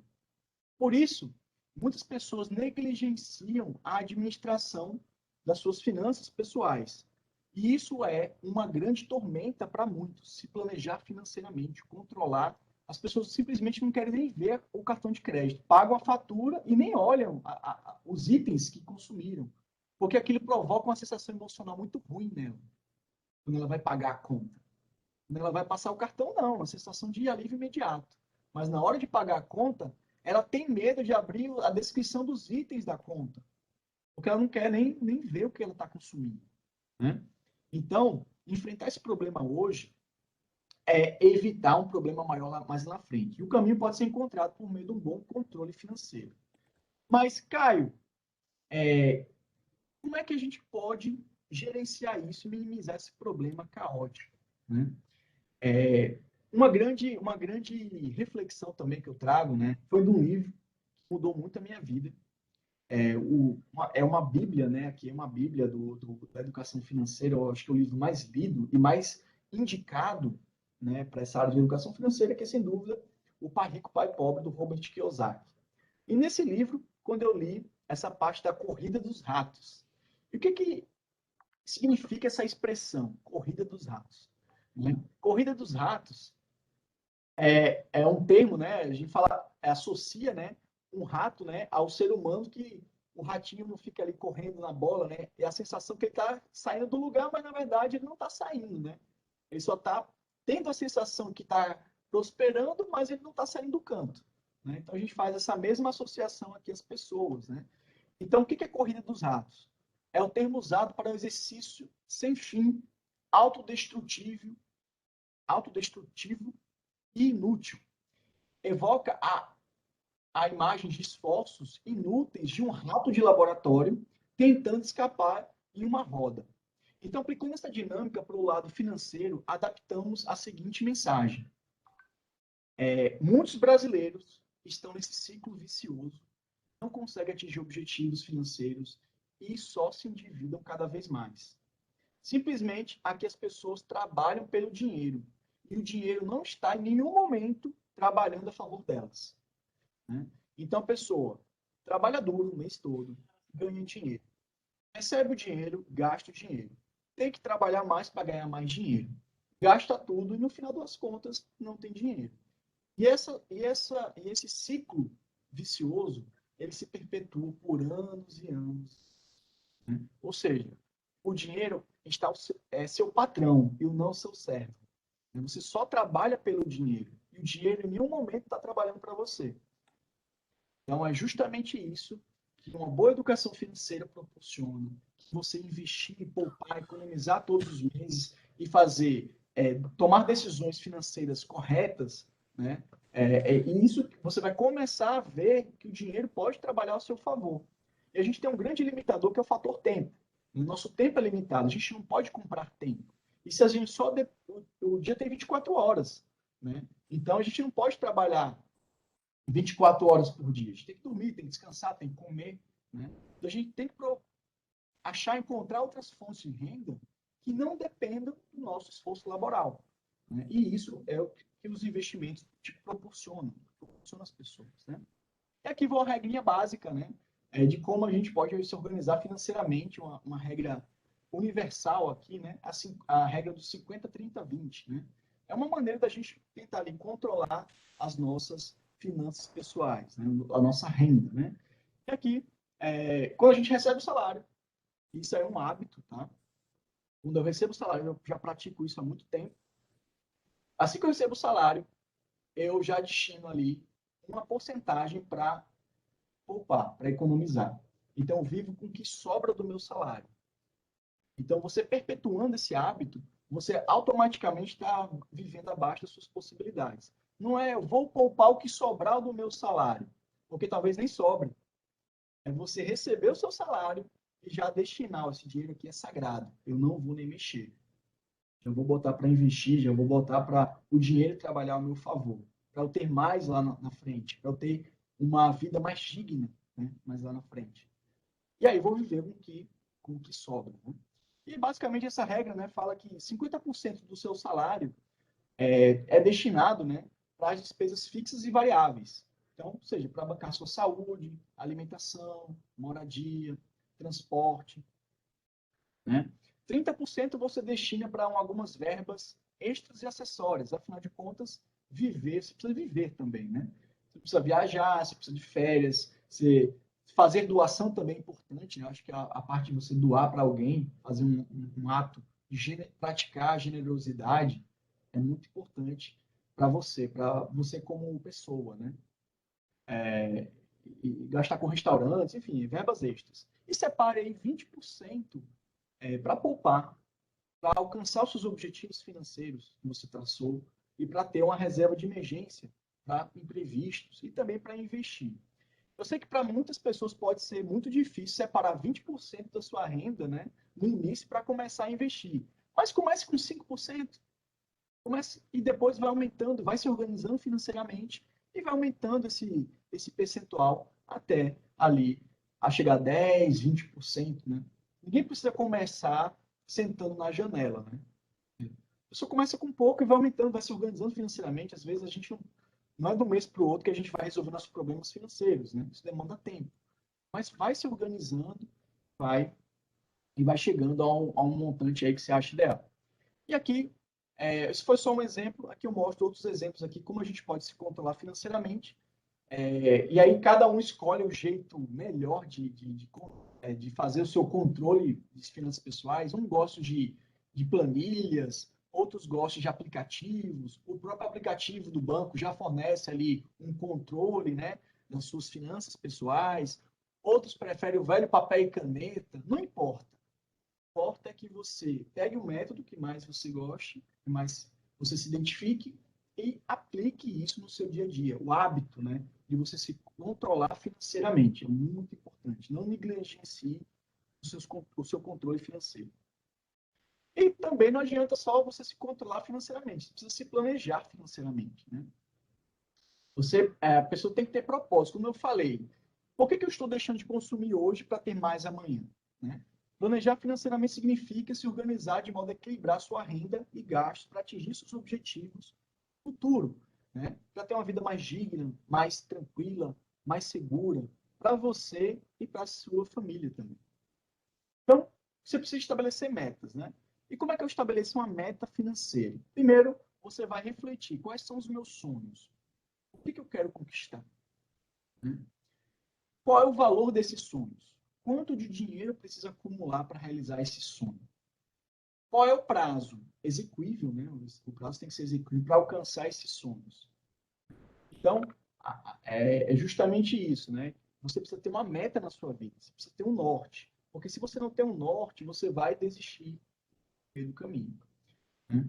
Por isso, muitas pessoas negligenciam a administração das suas finanças pessoais. E isso é uma grande tormenta para muitos, se planejar financeiramente, controlar. As pessoas simplesmente não querem nem ver o cartão de crédito, pagam a fatura e nem olham os itens que consumiram, porque aquilo provoca uma sensação emocional muito ruim nela, quando ela vai pagar a conta. Quando ela vai passar o cartão, não, uma sensação de alívio imediato. Mas na hora de pagar a conta, ela tem medo de abrir a descrição dos itens da conta, porque ela não quer nem ver o que ela está consumindo, né? Então, enfrentar esse problema hoje é evitar um problema maior mais na frente. E o caminho pode ser encontrado por meio de um bom controle financeiro. Mas, Caio, como é que a gente pode gerenciar isso e minimizar esse problema caótico, né? Uma grande reflexão também que eu trago, né, foi de um livro que mudou muito a minha vida. É uma Bíblia, né? Aqui é uma Bíblia da educação financeira. Eu acho que é o livro mais lido e mais indicado, né, para essa área de educação financeira, que é, sem dúvida, O Pai Rico, Pai Pobre, do Robert Kiyosaki. E nesse livro, quando eu li essa parte da corrida dos ratos, e o que significa essa expressão, corrida dos ratos? Né? Corrida dos ratos é um termo, né? A gente associa, né, um rato, né, ao ser humano, que o ratinho não fica ali correndo na bola, né? E a sensação que ele está saindo do lugar, mas na verdade ele não está saindo, né? Ele só está tendo a sensação que está prosperando, mas ele não está saindo do canto, né? Então a gente faz essa mesma associação aqui às pessoas, né? Então o que é corrida dos ratos? É o termo usado para um exercício sem fim, autodestrutivo e inútil. Evoca a imagem de esforços inúteis de um rato de laboratório tentando escapar em uma roda. Então, aplicando essa dinâmica para o lado financeiro, adaptamos a seguinte mensagem. Muitos brasileiros estão nesse ciclo vicioso, não conseguem atingir objetivos financeiros e só se endividam cada vez mais. Simplesmente aqui as pessoas trabalham pelo dinheiro e o dinheiro não está em nenhum momento trabalhando a favor delas, né? Então a pessoa trabalha duro o mês todo, ganha dinheiro, recebe o dinheiro, gasta o dinheiro, tem que trabalhar mais para ganhar mais dinheiro, gasta tudo e no final das contas não tem dinheiro. E esse ciclo vicioso, ele se perpetua por anos e anos, né? Ou seja, o dinheiro é seu patrão e não seu servo. Você só trabalha pelo dinheiro. E o dinheiro em nenhum momento está trabalhando para você. Então, é justamente isso que uma boa educação financeira proporciona. Que você investir, poupar, economizar todos os meses e tomar decisões financeiras corretas, né? E isso você vai começar a ver que o dinheiro pode trabalhar ao seu favor. E a gente tem um grande limitador que é o fator tempo. O nosso tempo é limitado, a gente não pode comprar tempo. E se a gente o dia tem 24 horas, né? Então a gente não pode trabalhar 24 horas por dia. A gente tem que dormir, tem que descansar, tem que comer, né? Então a gente tem que encontrar outras fontes de renda que não dependam do nosso esforço laboral, né? E isso é o que os investimentos te proporcionam às pessoas, né? E aqui vou uma regrinha básica, né? De como a gente pode se organizar financeiramente, uma regra universal aqui, né? A regra dos 50-30-20, né? É uma maneira da gente tentar ali controlar as nossas finanças pessoais, né? A nossa renda, né? E aqui, quando a gente recebe o salário, isso é um hábito, tá? Quando eu recebo o salário, eu já pratico isso há muito tempo. Assim que eu recebo o salário, eu já destino ali uma porcentagem para poupar, para economizar. Então, eu vivo com o que sobra do meu salário. Então, você perpetuando esse hábito, você automaticamente está vivendo abaixo das suas possibilidades. Não é, eu vou poupar o que sobrar do meu salário, porque talvez nem sobre. É você receber o seu salário e já destinar, esse dinheiro aqui é sagrado, eu não vou nem mexer. Já vou botar para investir, já vou botar para o dinheiro trabalhar ao meu favor, para eu ter mais lá na frente, para eu ter uma vida mais digna, né, mais lá na frente. E aí vou viver com o que sobra, né? E basicamente essa regra, né, fala que 50% do seu salário é destinado, né, para as despesas fixas e variáveis. Então, ou seja, para bancar sua saúde, alimentação, moradia, transporte, né? 30% você destina para algumas verbas extras e acessórias. Afinal de contas, você precisa viver também, né? Você precisa viajar, você precisa de férias, fazer doação também é importante, né? Eu acho que a parte de você doar para alguém, fazer um ato de praticar a generosidade é muito importante para você como pessoa, né? E gastar com restaurantes, enfim, verbas extras. E separe aí 20% para poupar, para alcançar os seus objetivos financeiros que você traçou e para ter uma reserva de emergência para imprevistos e também para investir. Eu sei que para muitas pessoas pode ser muito difícil separar 20% da sua renda, né, no início para começar a investir. Mas comece com 5%. E depois vai aumentando, vai se organizando financeiramente e vai aumentando esse percentual até ali a chegar a 10, 20%, né? Ninguém precisa começar sentando na janela, né? A pessoa começa com pouco e vai aumentando, vai se organizando financeiramente. Às vezes a gente não é do mês para o outro que a gente vai resolver nossos problemas financeiros, né? Isso demanda tempo. Mas vai se organizando, vai chegando a um montante aí que você acha ideal. E aqui, esse foi só um exemplo. Aqui eu mostro outros exemplos aqui, como a gente pode se controlar financeiramente. E aí cada um escolhe o jeito melhor de fazer o seu controle de finanças pessoais. Um gosta de planilhas, outros gostam de aplicativos. O próprio aplicativo do banco já fornece ali um controle, né, das suas finanças pessoais. Outros preferem o velho papel e caneta. Não importa. O que importa é que você pegue o método que mais você goste, que mais você se identifique e aplique isso no seu dia a dia. O hábito, né, de você se controlar financeiramente é muito importante. Não negligencie o seu controle financeiro. E também não adianta só você se controlar financeiramente. Você precisa se planejar financeiramente, né? A pessoa tem que ter propósito. Como eu falei, Por que eu estou deixando de consumir hoje para ter mais amanhã? Né? Planejar financeiramente significa se organizar de modo a equilibrar sua renda e gastos para atingir seus objetivos no futuro, né? Para ter uma vida mais digna, mais tranquila, mais segura para você e para a sua família também. Então, você precisa estabelecer metas, né? E como é que eu estabeleço uma meta financeira? Primeiro, você vai refletir quais são os meus sonhos. O que eu quero conquistar? Né? Qual é o valor desses sonhos? Quanto de dinheiro eu preciso acumular para realizar esse sonho? Qual é o prazo execuível, né? O prazo tem que ser execuível para alcançar esses sonhos. Então, é justamente isso, né? Você precisa ter uma meta na sua vida, você precisa ter um norte. Porque se você não tem um norte, você vai desistir no meio do caminho. Né?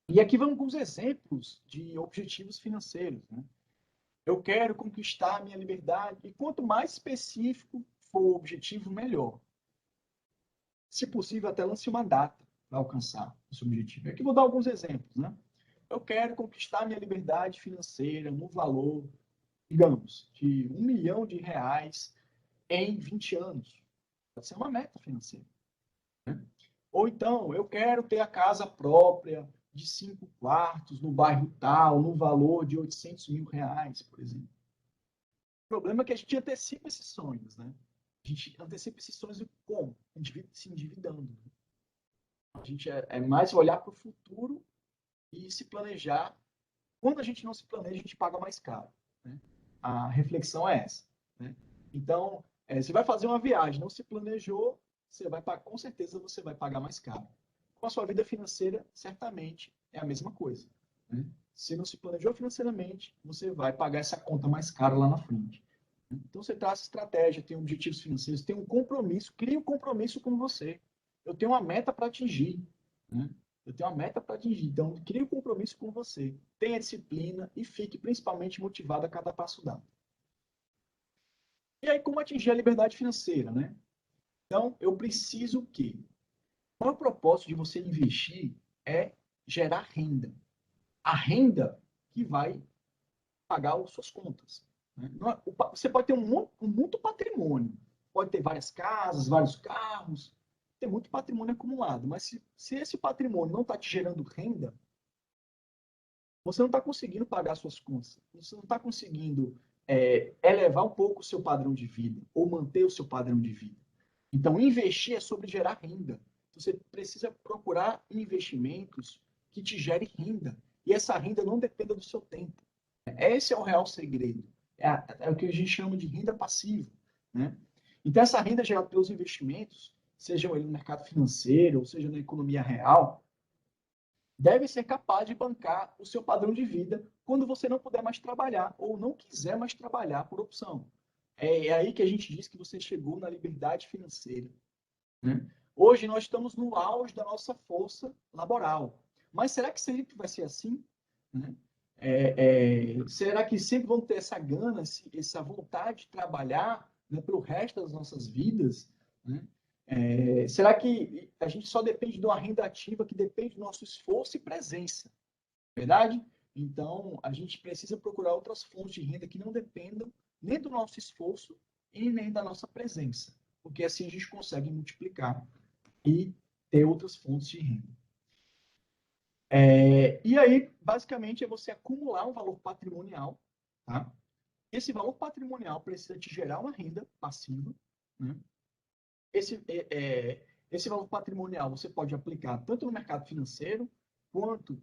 E aqui vamos com os exemplos de objetivos financeiros. Né? Eu quero conquistar a minha liberdade, e quanto mais específico for o objetivo, melhor. Se possível, até lance uma data para alcançar esse objetivo. Aqui vou dar alguns exemplos. Né? Eu quero conquistar a minha liberdade financeira no valor, digamos, de R$ 1 milhão em 20 anos. Pode ser uma meta financeira. Né? Ou então, eu quero ter a casa própria de 5 quartos no bairro tal, no valor de R$ 800 mil, por exemplo. O problema é que a gente antecipa esses sonhos, né? A gente antecipa esses sonhos como? Se endividando. Né? A gente é mais olhar para o futuro e se planejar. Quando a gente não se planeja, a gente paga mais caro. Né? A reflexão é essa. Né? Então, você vai fazer uma viagem, não se planejou, você vai com certeza você vai pagar mais caro. Com a sua vida financeira, certamente é a mesma coisa. Né? Se não se planejou financeiramente, você vai pagar essa conta mais cara lá na frente. Então, você traça estratégia, tem objetivos financeiros, tem um compromisso, cria um compromisso com você. Eu tenho uma meta para atingir. Né? Eu tenho uma meta para atingir. Então, crie um compromisso com você. Tenha disciplina e fique principalmente motivado a cada passo dado. E aí, como atingir a liberdade financeira, né? Então, eu preciso que... Qual é o propósito de você investir? É gerar renda. A renda que vai pagar as suas contas. Né? Você pode ter muito patrimônio. Pode ter várias casas, vários carros. Ter muito patrimônio acumulado. Mas se esse patrimônio não está te gerando renda, você não está conseguindo pagar suas contas. Você não está conseguindo elevar um pouco o seu padrão de vida ou manter o seu padrão de vida. Então, investir é sobre gerar renda. Você precisa procurar investimentos que te gerem renda. E essa renda não dependa do seu tempo. Esse é o real segredo. É o que a gente chama de renda passiva. Né? Então, essa renda gerada pelos investimentos, sejam ele no mercado financeiro ou seja na economia real, deve ser capaz de bancar o seu padrão de vida quando você não puder mais trabalhar ou não quiser mais trabalhar por opção. É aí que a gente diz que você chegou na liberdade financeira. Né? Hoje nós estamos no auge da nossa força laboral. Mas será que sempre vai ser assim? Né? Será que sempre vão ter essa gana, essa vontade de trabalhar, né, pelo resto das nossas vidas? Né? Será que a gente só depende de uma renda ativa que depende do nosso esforço e presença? Verdade? Então, a gente precisa procurar outras fontes de renda que não dependam nem do nosso esforço e nem da nossa presença, porque assim a gente consegue multiplicar e ter outras fontes de renda. E aí, basicamente, é você acumular um valor patrimonial. Tá? Esse valor patrimonial precisa te gerar uma renda passiva. Né? Esse valor patrimonial você pode aplicar tanto no mercado financeiro, quanto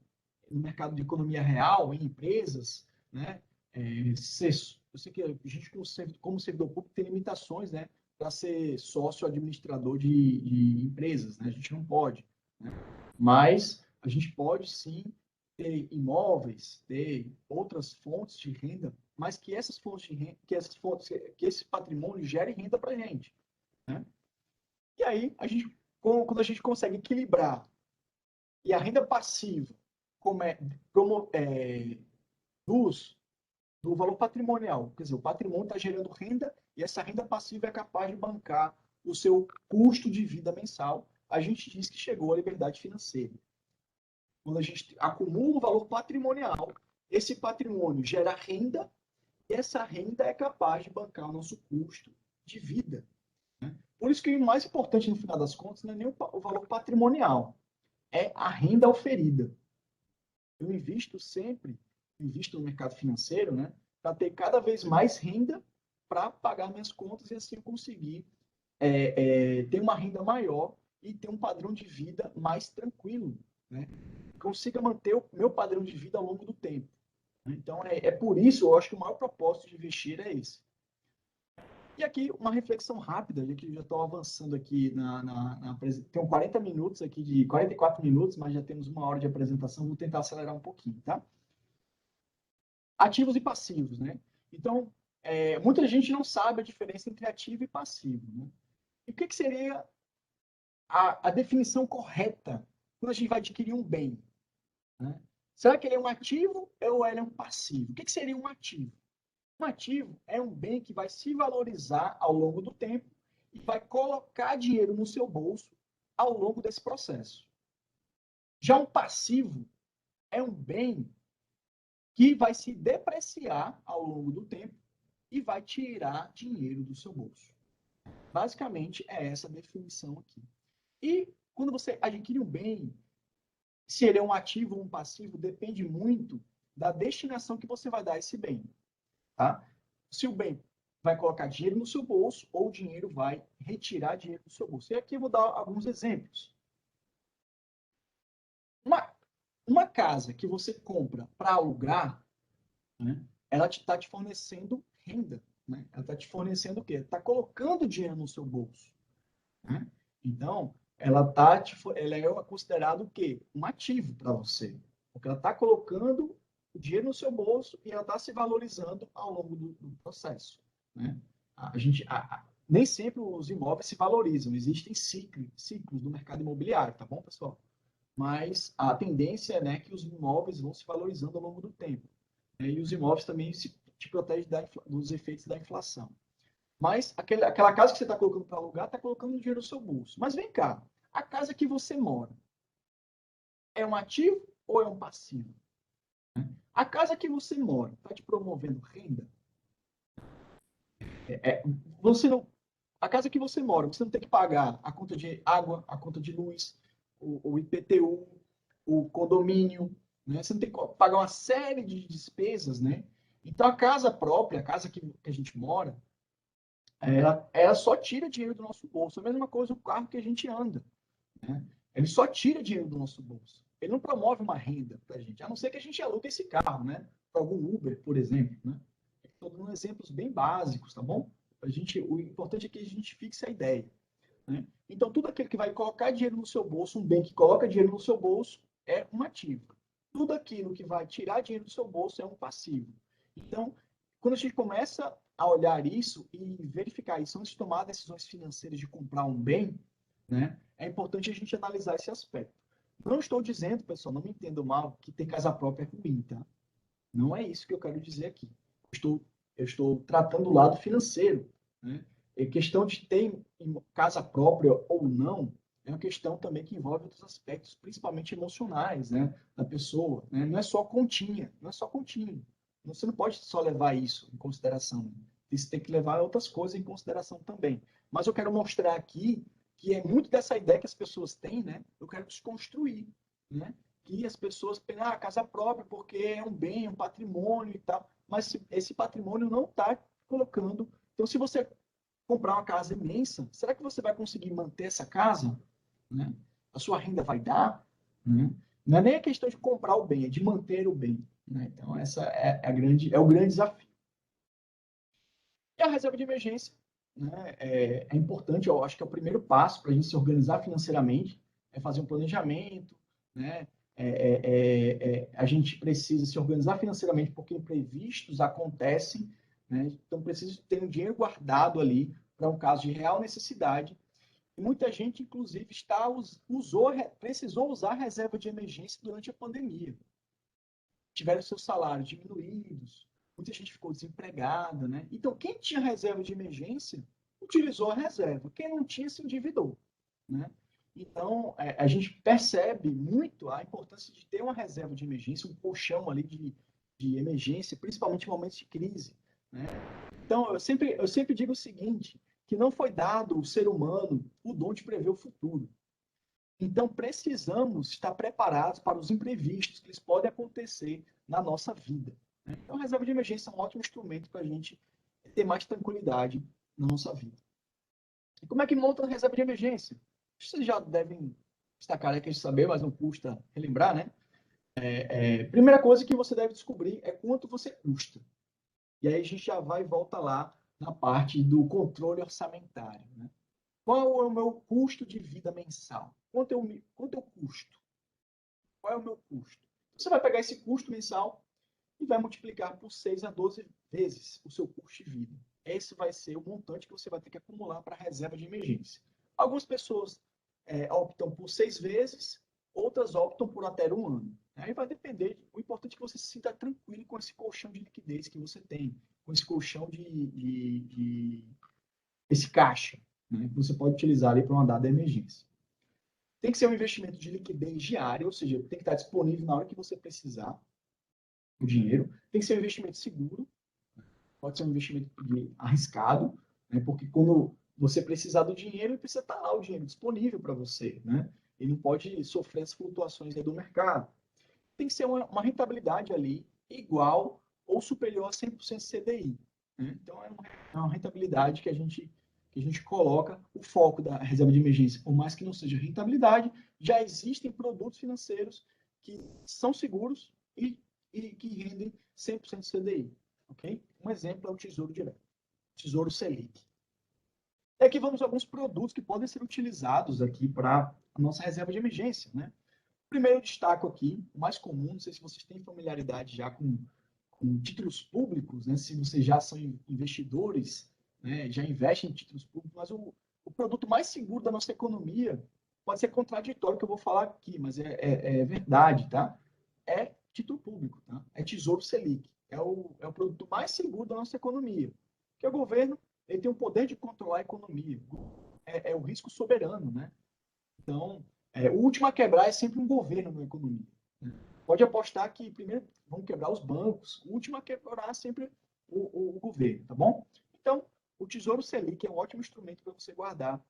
no mercado de economia real, em empresas. Né? Eu sei que a gente, como servidor público, tem limitações, né, para ser sócio administrador de empresas. Né? A gente não pode. Né? Mas a gente pode sim ter imóveis, ter outras fontes de renda, mas que essas fontes de renda, que esse patrimônio gere renda para a gente. Né? E aí, quando a gente consegue equilibrar e a renda passiva do valor patrimonial, quer dizer, o patrimônio está gerando renda e essa renda passiva é capaz de bancar o seu custo de vida mensal, a gente diz que chegou à liberdade financeira. Quando a gente acumula um valor patrimonial, esse patrimônio gera renda E essa renda é capaz de bancar o nosso custo de vida. Né? Por isso que o mais importante, no final das contas, não é nem o valor patrimonial, é a renda oferida. Eu invisto no mercado financeiro, né, para ter cada vez mais renda para pagar minhas contas e assim eu conseguir ter uma renda maior e ter um padrão de vida mais tranquilo, né? Consiga manter o meu padrão de vida ao longo do tempo. Né? Então, por isso, eu acho que o maior propósito de investir é esse. E aqui, uma reflexão rápida, já que eu já estou avançando aqui tem 40 minutos aqui, 44 minutos, mas já temos 1 hora de apresentação, vou tentar acelerar um pouquinho, tá? Ativos e passivos, né? Então, muita gente não sabe a diferença entre ativo e passivo, né? E o que seria a definição correta quando a gente vai adquirir um bem? Né? Será que ele é um ativo ou ele é um passivo? O que seria um ativo? Um ativo é um bem que vai se valorizar ao longo do tempo e vai colocar dinheiro no seu bolso ao longo desse processo. Já um passivo é um bem que vai se depreciar ao longo do tempo e vai tirar dinheiro do seu bolso. Basicamente, é essa a definição aqui. E quando você adquire um bem, se ele é um ativo ou um passivo, depende muito da destinação que você vai dar a esse bem. Tá? Se o bem vai colocar dinheiro no seu bolso ou o dinheiro vai retirar dinheiro do seu bolso. E aqui eu vou dar alguns exemplos. Uma casa que você compra para alugar, né, ela está te fornecendo renda. Né? Ela está te fornecendo o quê? Está colocando dinheiro no seu bolso. Né? Então, ela é considerada o quê? Um ativo para você. Porque ela está colocando o dinheiro no seu bolso e ela está se valorizando ao longo do processo. Né? Nem sempre os imóveis se valorizam, existem ciclos no mercado imobiliário, tá bom, pessoal? Mas a tendência é, né, que os imóveis vão se valorizando ao longo do tempo. Né? E os imóveis também te protegem dos efeitos da inflação. Mas aquela casa que você está colocando para alugar, está colocando dinheiro no seu bolso. Mas vem cá, a casa que você mora é um ativo ou é um passivo? A casa que você mora está te promovendo renda? Você não, a casa que você mora, você não tem que pagar a conta de água, a conta de luz, o IPTU, o condomínio, né? Você não tem que pagar uma série de despesas, né? Então a casa própria, a casa que a gente mora, ela só tira dinheiro do nosso bolso. A mesma coisa o carro que a gente anda. Né? Ele só tira dinheiro do nosso bolso. Ele não promove uma renda para a gente, a não ser que a gente alugue esse carro, né? Para algum Uber, por exemplo. Né? Estou dando exemplos bem básicos, tá bom? O importante é que a gente fixe a ideia. Né? Então, tudo aquilo que vai colocar dinheiro no seu bolso, um bem que coloca dinheiro no seu bolso, é um ativo. Tudo aquilo que vai tirar dinheiro do seu bolso é um passivo. Então, quando a gente começa a olhar isso e verificar isso antes de tomar decisões financeiras de comprar um bem, né, é importante a gente analisar esse aspecto. Não estou dizendo, pessoal, não me entendam mal, que ter casa própria é ruim, tá? Não é isso que eu quero dizer aqui. Eu estou tratando o lado financeiro. Né? É questão de ter casa própria ou não, é uma questão também que envolve outros aspectos, principalmente emocionais, né, da pessoa. Né? Não é só continha, não é só continha. Você não pode só levar isso em consideração. Né? Você tem que levar outras coisas em consideração também. Mas eu quero mostrar aqui que é muito dessa ideia que as pessoas têm, né? Eu quero desconstruir, né? Que as pessoas pensam, casa própria porque é um bem, é um patrimônio e tal. Mas esse patrimônio não está colocando. Então, se você comprar uma casa imensa, será que você vai conseguir manter essa casa? Né? A sua renda vai dar? Né? Não é nem a questão de comprar o bem, é de manter o bem. Né? Então, essa é o grande desafio. E a reserva de emergência, né, é importante, eu acho que é o primeiro passo para a gente se organizar financeiramente, é fazer um planejamento, né? A gente precisa se organizar financeiramente porque imprevistos acontecem, né? Então precisa ter um dinheiro guardado ali para um caso de real necessidade. E muita gente, inclusive, precisou usar a reserva de emergência durante a pandemia. Tiveram seus salários diminuídos, muita gente ficou desempregada, né? Então, quem tinha reserva de emergência, utilizou a reserva. Quem não tinha, se endividou, né? Então, a gente percebe muito a importância de ter uma reserva de emergência, um colchão ali de emergência, principalmente em momentos de crise. né? Então, eu sempre digo o seguinte, que não foi dado ao ser humano o dom de prever o futuro. Então, precisamos estar preparados para os imprevistos que eles podem acontecer na nossa vida, né? Então, a reserva de emergência é um ótimo instrumento para a gente ter mais tranquilidade na nossa vida. E como é que monta a reserva de emergência? Vocês já devem estar carecas de saber, mas não custa relembrar, né? Primeira coisa que você deve descobrir é quanto você custa. E aí a gente já vai e volta lá na parte do controle orçamentário, né? Qual é o meu custo de vida mensal? Quanto eu custo? Qual é o meu custo? Você vai pegar esse custo mensal e vai multiplicar por 6 a 12 vezes o seu custo de vida. Esse vai ser o montante que você vai ter que acumular para a reserva de emergência. Algumas pessoas optam por 6 vezes, outras optam por até um ano. Aí vai depender. O importante é que você se sinta tranquilo com esse colchão de liquidez que você tem, com esse colchão esse caixa, né, que você pode utilizar ali para uma dada emergência. Tem que ser um investimento de liquidez diária, ou seja, tem que estar disponível na hora que você precisar o dinheiro. Tem que ser um investimento seguro, pode ser um investimento arriscado, né, porque quando você precisar do dinheiro, precisa estar lá o dinheiro disponível para você, né? E não pode sofrer as flutuações do mercado. Tem que ser uma rentabilidade ali igual ou superior a 100% CDI, né? Então, é uma rentabilidade que a gente coloca o foco da reserva de emergência, por mais que não seja rentabilidade, já existem produtos financeiros que são seguros e que rendem 100% CDI. Okay? Um exemplo é o Tesouro Direto, Tesouro Selic. E aqui vamos a alguns produtos que podem ser utilizados aqui para a nossa reserva de emergência, né? Primeiro destaco aqui, o mais comum, não sei se vocês têm familiaridade já com títulos públicos, né? Se vocês já são investidores, né? Já investem em títulos públicos, mas o produto mais seguro da nossa economia pode ser contraditório o que eu vou falar aqui, mas é verdade, tá? É título público, tá? É Tesouro Selic. É o produto mais seguro da nossa economia. Porque o governo ele tem o poder de controlar a economia. É o risco soberano, né? Então, o último a quebrar é sempre um governo na economia, né? Pode apostar que primeiro vão quebrar os bancos, o último a quebrar é sempre o governo, tá bom? Então, o Tesouro Selic é um ótimo instrumento para você guardar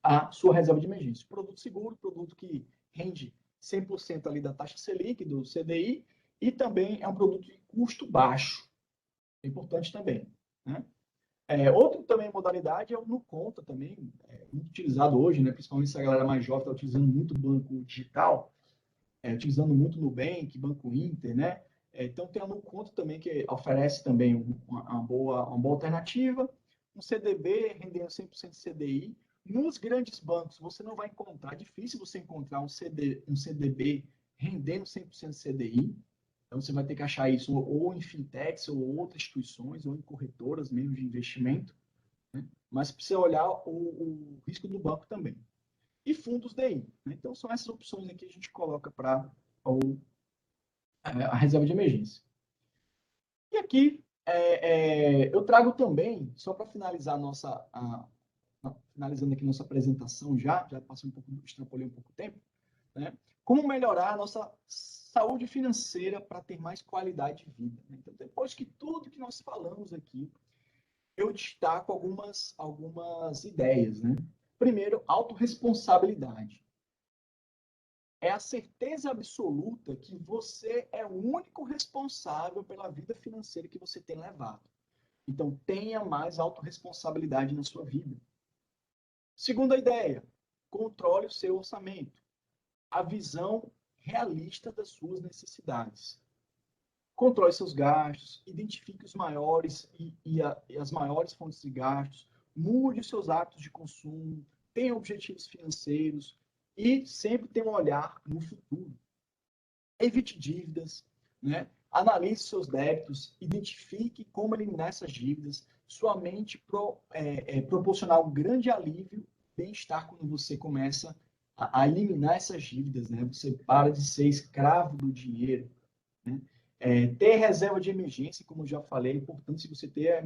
a sua reserva de emergência. Produto seguro, produto que rende 100% ali da taxa Selic, do CDI, e também é um produto de custo baixo. É importante também, né? Outra também modalidade é o NuConta também, muito utilizado hoje, né? Principalmente se a galera mais jovem está utilizando muito banco digital, utilizando muito Nubank, Banco Inter, né? Então tem a NuConta também que oferece também uma boa alternativa, um CDB rendendo 100% CDI. Nos grandes bancos você não vai encontrar, é difícil você encontrar um CDB rendendo 100% CDI. Então, você vai ter que achar isso ou em fintechs, ou outras instituições, ou em corretoras mesmo de investimento, né? Mas precisa olhar o risco do banco também. E fundos DI, né? Então, são essas opções aqui que a gente coloca para a reserva de emergência. E aqui, eu trago também, só para finalizar finalizando aqui nossa apresentação já passei um pouco, extrapolei um pouco o tempo, né? Como melhorar a nossa saúde financeira para ter mais qualidade de vida, né? Então, depois que tudo que nós falamos aqui, eu destaco algumas ideias, né? Primeiro, autorresponsabilidade. É a certeza absoluta que você é o único responsável pela vida financeira que você tem levado. Então, tenha mais autorresponsabilidade na sua vida. Segunda ideia, controle o seu orçamento. A visão realista das suas necessidades. Controle seus gastos, identifique os maiores e as maiores fontes de gastos, mude os seus hábitos de consumo, tenha objetivos financeiros e sempre tenha um olhar no futuro. Evite dívidas, né? Analise seus débitos, identifique como eliminar essas dívidas. Sua mente proporcionar um grande alívio, bem-estar quando você começa a eliminar essas dívidas, né? Você para de ser escravo do dinheiro, né? Ter reserva de emergência, como eu já falei, é importante você ter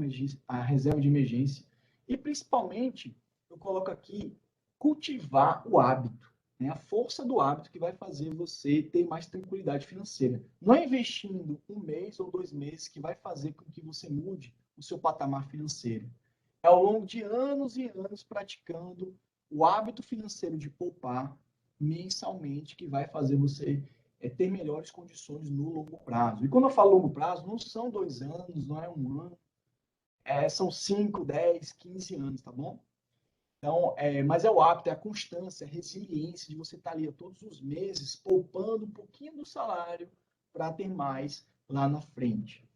a reserva de emergência. E, principalmente, eu coloco aqui, cultivar o hábito. né? A força do hábito que vai fazer você ter mais tranquilidade financeira. Não é investindo 1 mês ou 2 meses que vai fazer com que você mude o seu patamar financeiro. É ao longo de anos e anos praticando o hábito financeiro de poupar mensalmente que vai fazer você ter melhores condições no longo prazo. E quando eu falo longo prazo, não são 2 anos, não é 1 ano, são 5, 10, 15 anos, tá bom? Então, mas é o hábito, é a constância, a resiliência de você estar ali todos os meses poupando um pouquinho do salário para ter mais lá na frente,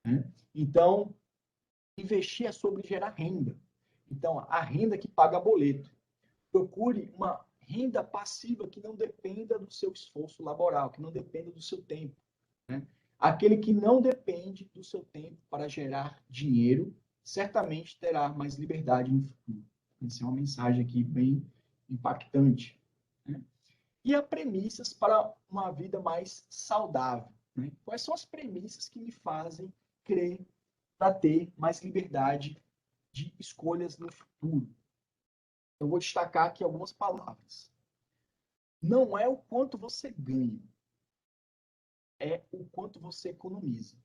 né? Então, investir é sobre gerar renda. Então, a renda que paga boleto. Procure uma renda passiva que não dependa do seu esforço laboral, que não dependa do seu tempo, né? Aquele que não depende do seu tempo para gerar dinheiro, certamente terá mais liberdade no futuro. Essa é uma mensagem aqui bem impactante, né? E as premissas para uma vida mais saudável, né? Quais são as premissas que me fazem crer para ter mais liberdade de escolhas no futuro? Eu vou destacar aqui algumas palavras. Não é o quanto você ganha, é o quanto você economiza.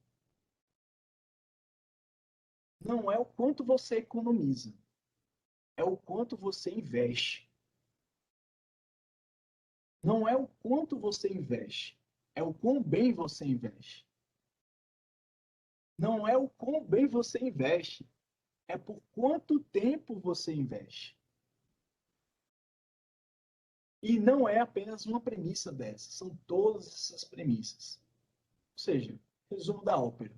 Não é o quanto você economiza, é o quanto você investe. Não é o quanto você investe, é o quão bem você investe. Não é o quão bem você investe, é por quanto tempo você investe. E não é apenas uma premissa dessa, são todas essas premissas. Ou seja, resumo da ópera.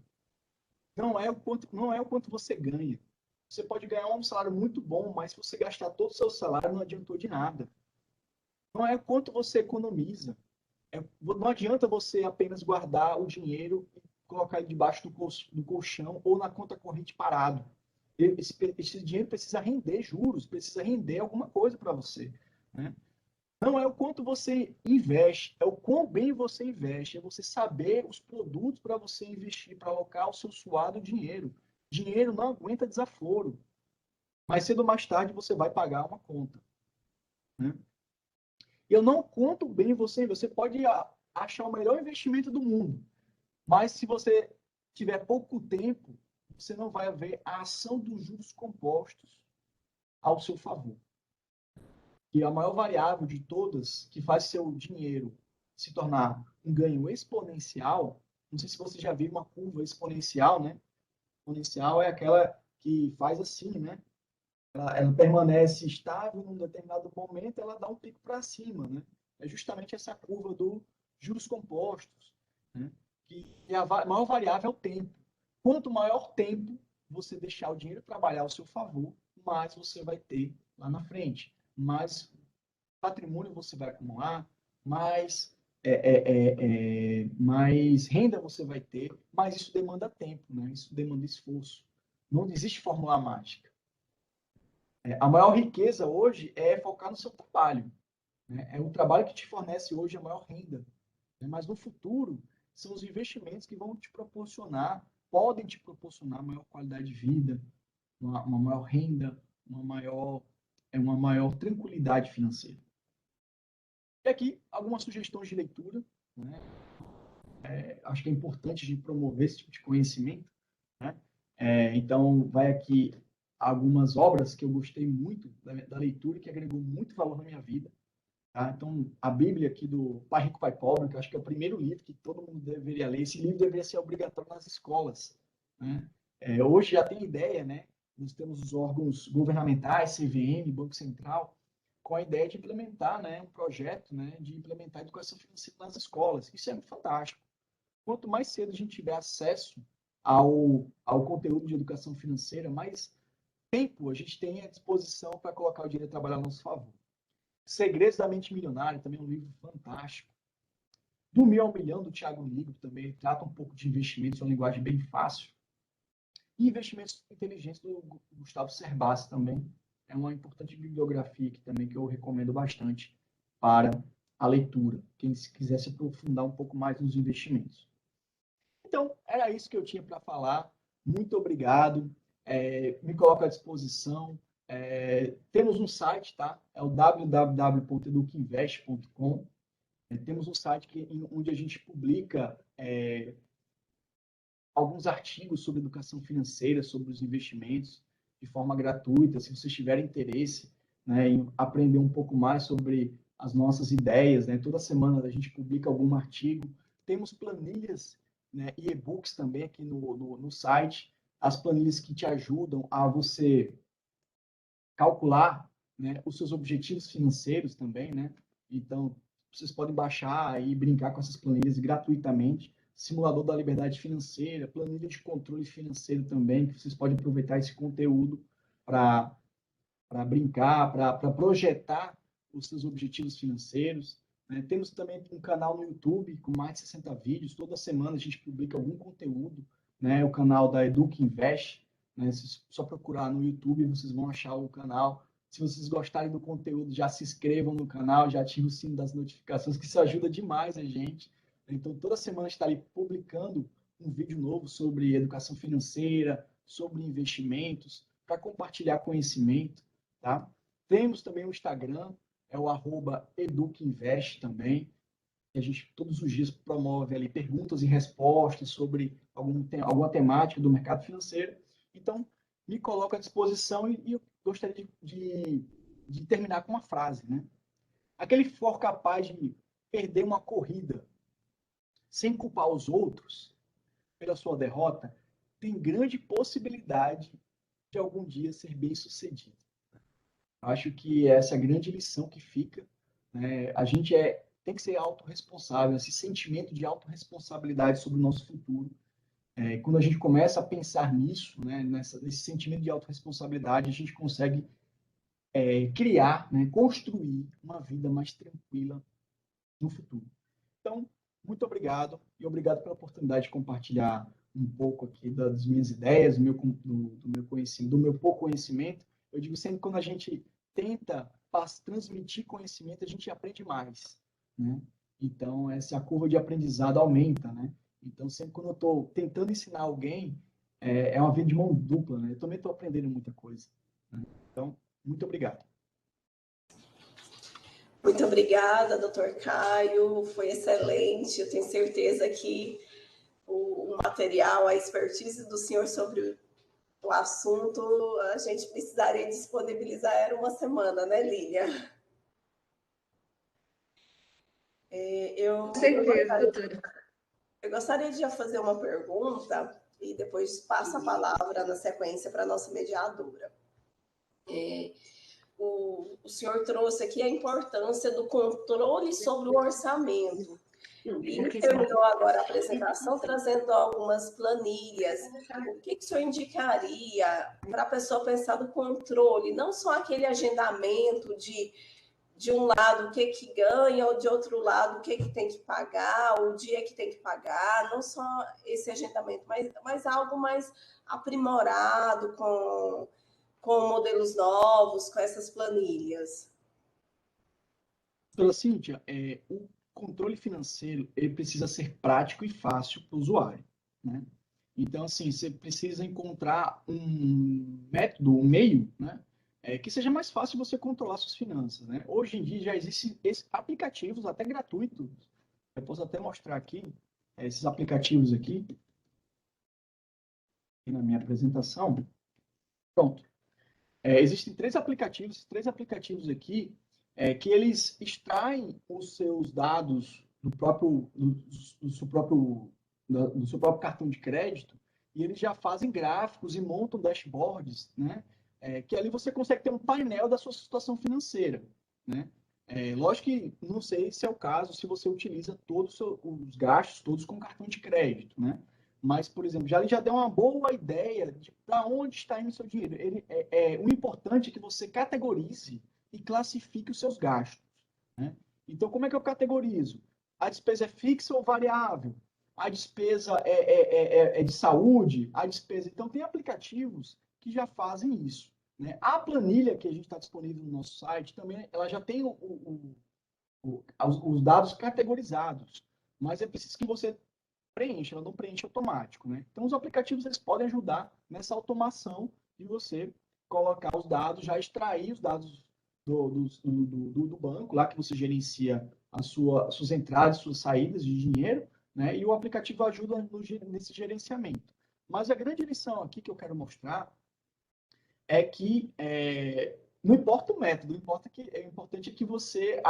Não é o quanto você ganha. Você pode ganhar um salário muito bom, mas se você gastar todo o seu salário, não adiantou de nada. Não é o quanto você economiza. Não adianta você apenas guardar o dinheiro e colocar ele debaixo do colchão ou na conta corrente parado. Esse dinheiro precisa render juros, precisa render alguma coisa para você, né? Não é o quanto você investe, é o quão bem você investe, é você saber os produtos para você investir, para alocar o seu suado dinheiro. Dinheiro não aguenta desaforo. Mais cedo ou mais tarde você vai pagar uma conta, né? Eu não conto bem você pode achar o melhor investimento do mundo, mas se você tiver pouco tempo, você não vai ver a ação dos juros compostos ao seu favor. E a maior variável de todas que faz seu dinheiro se tornar um ganho exponencial, não sei se você já viu uma curva exponencial, né? Exponencial é aquela que faz assim, né? Ela permanece estável num determinado momento, ela dá um pico para cima, né? É justamente essa curva dos juros compostos, né? Que a maior variável é o tempo. Quanto maior tempo você deixar o dinheiro trabalhar ao seu favor, mais você vai ter lá na frente. Mais patrimônio você vai acumular, mais renda você vai ter, mas isso demanda tempo, né? Isso demanda esforço. Não existe fórmula mágica. A maior riqueza hoje é focar no seu trabalho, né? É o trabalho que te fornece hoje a maior renda, né? Mas no futuro, são os investimentos que vão te proporcionar, podem te proporcionar maior qualidade de vida, uma maior renda, uma maior tranquilidade financeira. E aqui, algumas sugestões de leitura, né? Acho que é importante a gente promover esse tipo de conhecimento, né? Então, vai aqui algumas obras que eu gostei muito da leitura, que agregou muito valor na minha vida. Tá? Então, a Bíblia aqui do Pai Rico, Pai Pobre, que eu acho que é o primeiro livro que todo mundo deveria ler. Esse livro deveria ser obrigatório nas escolas, né? Hoje já tem ideia, né? Nós temos os órgãos governamentais, CVM, Banco Central, com a ideia de implementar, né, um projeto, né, de implementar a educação financeira nas escolas. Isso é muito fantástico. Quanto mais cedo a gente tiver acesso ao conteúdo de educação financeira, mais tempo a gente tem à disposição para colocar o dinheiro a trabalhar a nosso favor. Segredos da Mente Milionária, também é um livro fantástico. Do 1.000 ao Milhão, do Thiago Nigro, também trata um pouco de investimentos, é uma linguagem bem fácil. E Investimentos Inteligentes, do Gustavo Cerbasi, também é uma importante bibliografia aqui também que eu recomendo bastante para a leitura, quem quiser se aprofundar um pouco mais nos investimentos. Então, era isso que eu tinha para falar. Muito obrigado. Me coloco à disposição. Temos um site, tá? É o www.eduquinvest.com. Temos um site onde a gente publica alguns artigos sobre educação financeira, sobre os investimentos, de forma gratuita. Se vocês tiverem interesse, né, em aprender um pouco mais sobre as nossas ideias, né, toda semana a gente publica algum artigo. Temos planilhas, né, e e-books também aqui no site, as planilhas que te ajudam a você calcular, né, os seus objetivos financeiros também, né? Então, vocês podem baixar e brincar com essas planilhas gratuitamente. Simulador da liberdade financeira, planilha de controle financeiro também, que vocês podem aproveitar esse conteúdo para brincar, para projetar os seus objetivos financeiros. Né? Temos também um canal no YouTube com mais de 60 vídeos. Toda semana a gente publica algum conteúdo, né? O canal da Eduque Invest. Né? Se só procurar no YouTube, vocês vão achar o canal. Se vocês gostarem do conteúdo, já se inscrevam no canal, já ativem o sino das notificações, que isso ajuda demais a gente. Então, toda semana estarei publicando um vídeo novo sobre educação financeira, sobre investimentos, para compartilhar conhecimento, tá? Temos também o Instagram, é o @eduquinvest também, que a gente todos os dias promove ali perguntas e respostas sobre alguma temática do mercado financeiro. Então, me coloco à disposição e eu gostaria de terminar com uma frase, né? Aquele que for capaz de perder uma corrida sem culpar os outros pela sua derrota, tem grande possibilidade de algum dia ser bem-sucedido. Acho que essa é a grande lição que fica. Né? A gente tem que ser autorresponsável, esse sentimento de autorresponsabilidade sobre o nosso futuro. Quando a gente começa a pensar nisso, né, nesse sentimento de autorresponsabilidade, a gente consegue criar, né, construir uma vida mais tranquila no futuro. Então, muito obrigado e obrigado pela oportunidade de compartilhar um pouco aqui das minhas ideias, do meu conhecimento, do meu pouco conhecimento. Eu digo sempre que quando a gente tenta transmitir conhecimento, a gente aprende mais, né? Então, essa curva de aprendizado aumenta, né? Então, sempre quando eu estou tentando ensinar alguém, é uma via de mão dupla, né? Eu também estou aprendendo muita coisa. Né? Então, muito obrigado. Muito obrigada, doutor Caio, foi excelente. Eu tenho certeza que o material, a expertise do senhor sobre o assunto, a gente precisaria disponibilizar uma semana, né, Lília? Com certeza, doutora. Eu gostaria de fazer uma pergunta e depois passo a palavra na sequência para a nossa mediadora. O senhor trouxe aqui a importância do controle sobre o orçamento. E terminou agora a apresentação trazendo algumas planilhas. O que o senhor indicaria para a pessoa pensar do controle, não só aquele agendamento de um lado o que ganha, ou de outro lado o que tem que pagar, o dia que tem que pagar, não só esse agendamento, mas algo mais aprimorado com modelos novos, com essas planilhas? Doutora Cíntia, o controle financeiro ele precisa ser prático e fácil para o usuário, né? Então, assim, você precisa encontrar um método, um meio, né, que seja mais fácil você controlar suas finanças, né? Hoje em dia já existem aplicativos até gratuitos. Eu posso até mostrar aqui esses aplicativos aqui na minha apresentação. Pronto. Existem três aplicativos aqui que eles extraem os seus dados do seu próprio cartão de crédito e eles já fazem gráficos e montam dashboards, né? Que ali você consegue ter um painel da sua situação financeira, né? Lógico que não sei se é o caso se você utiliza todos os gastos todos com cartão de crédito, né? Mas, por exemplo, ele já deu uma boa ideia de para onde está indo o seu dinheiro. O importante é que você categorize e classifique os seus gastos. Né? Então, como é que eu categorizo? A despesa é fixa ou variável? A despesa é de saúde? A despesa... Então, tem aplicativos que já fazem isso. Né? A planilha que a gente está disponível no nosso site também, ela já tem os dados categorizados. Mas é preciso que você preenche, ela não preenche automático, né? Então, os aplicativos eles podem ajudar nessa automação de você colocar os dados, já extrair os dados do banco, lá que você gerencia suas entradas, suas saídas de dinheiro, né? E o aplicativo ajuda nesse gerenciamento. Mas a grande lição aqui que eu quero mostrar é que não importa o método, o importante é que você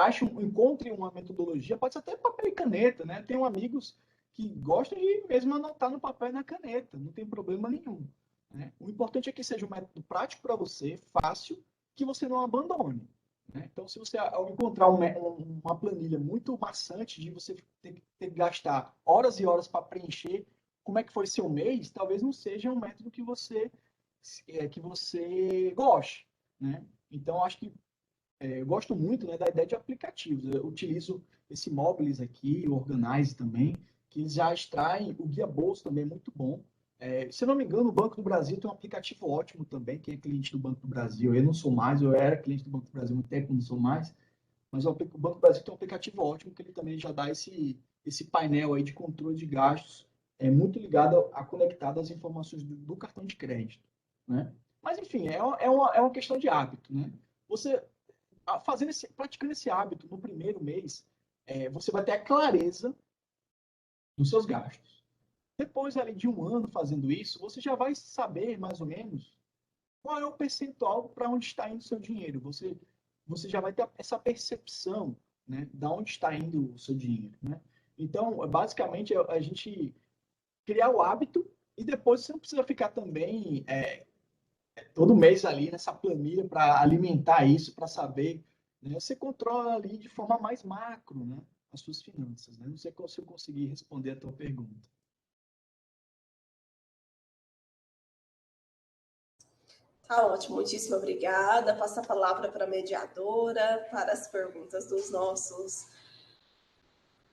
encontre uma metodologia, pode ser até papel e caneta, né? Tenho amigos que gostam de mesmo anotar no papel e na caneta, não tem problema nenhum. Né? O importante é que seja um método prático para você, fácil, que você não abandone. Né? Então, se você encontrar uma planilha muito maçante de você ter que gastar horas e horas para preencher como é que foi seu mês, talvez não seja um método que você goste, né? Então, acho que eu gosto muito, né, da ideia de aplicativos. Eu utilizo esse Mobilis aqui, o Organize também, que eles já extraem o Guia Bolso também, é muito bom. Se eu não me engano, o Banco do Brasil tem um aplicativo ótimo também. Quem é cliente do Banco do Brasil, eu não sou mais, eu era cliente do Banco do Brasil há muito tempo, não sou mais, mas o Banco do Brasil tem um aplicativo ótimo que ele também já dá esse painel aí de controle de gastos, muito ligado conectado às informações do cartão de crédito, né? Mas, enfim, é uma questão de hábito, né? Você, praticando esse hábito no primeiro mês, você vai ter a clareza dos seus gastos. Depois ali de um ano fazendo isso, você já vai saber mais ou menos qual é o percentual para onde está indo o seu dinheiro. Você já vai ter essa percepção, né, de onde está indo o seu dinheiro, né? Então, basicamente, a gente criar o hábito e depois você não precisa ficar também todo mês ali nessa planilha para alimentar isso, para saber, né? Você controla ali de forma mais macro, né, as suas finanças, né? Não sei se eu consegui responder a tua pergunta. Tá ótimo, muitíssimo obrigada. Passo a palavra para a mediadora, para as perguntas dos nossos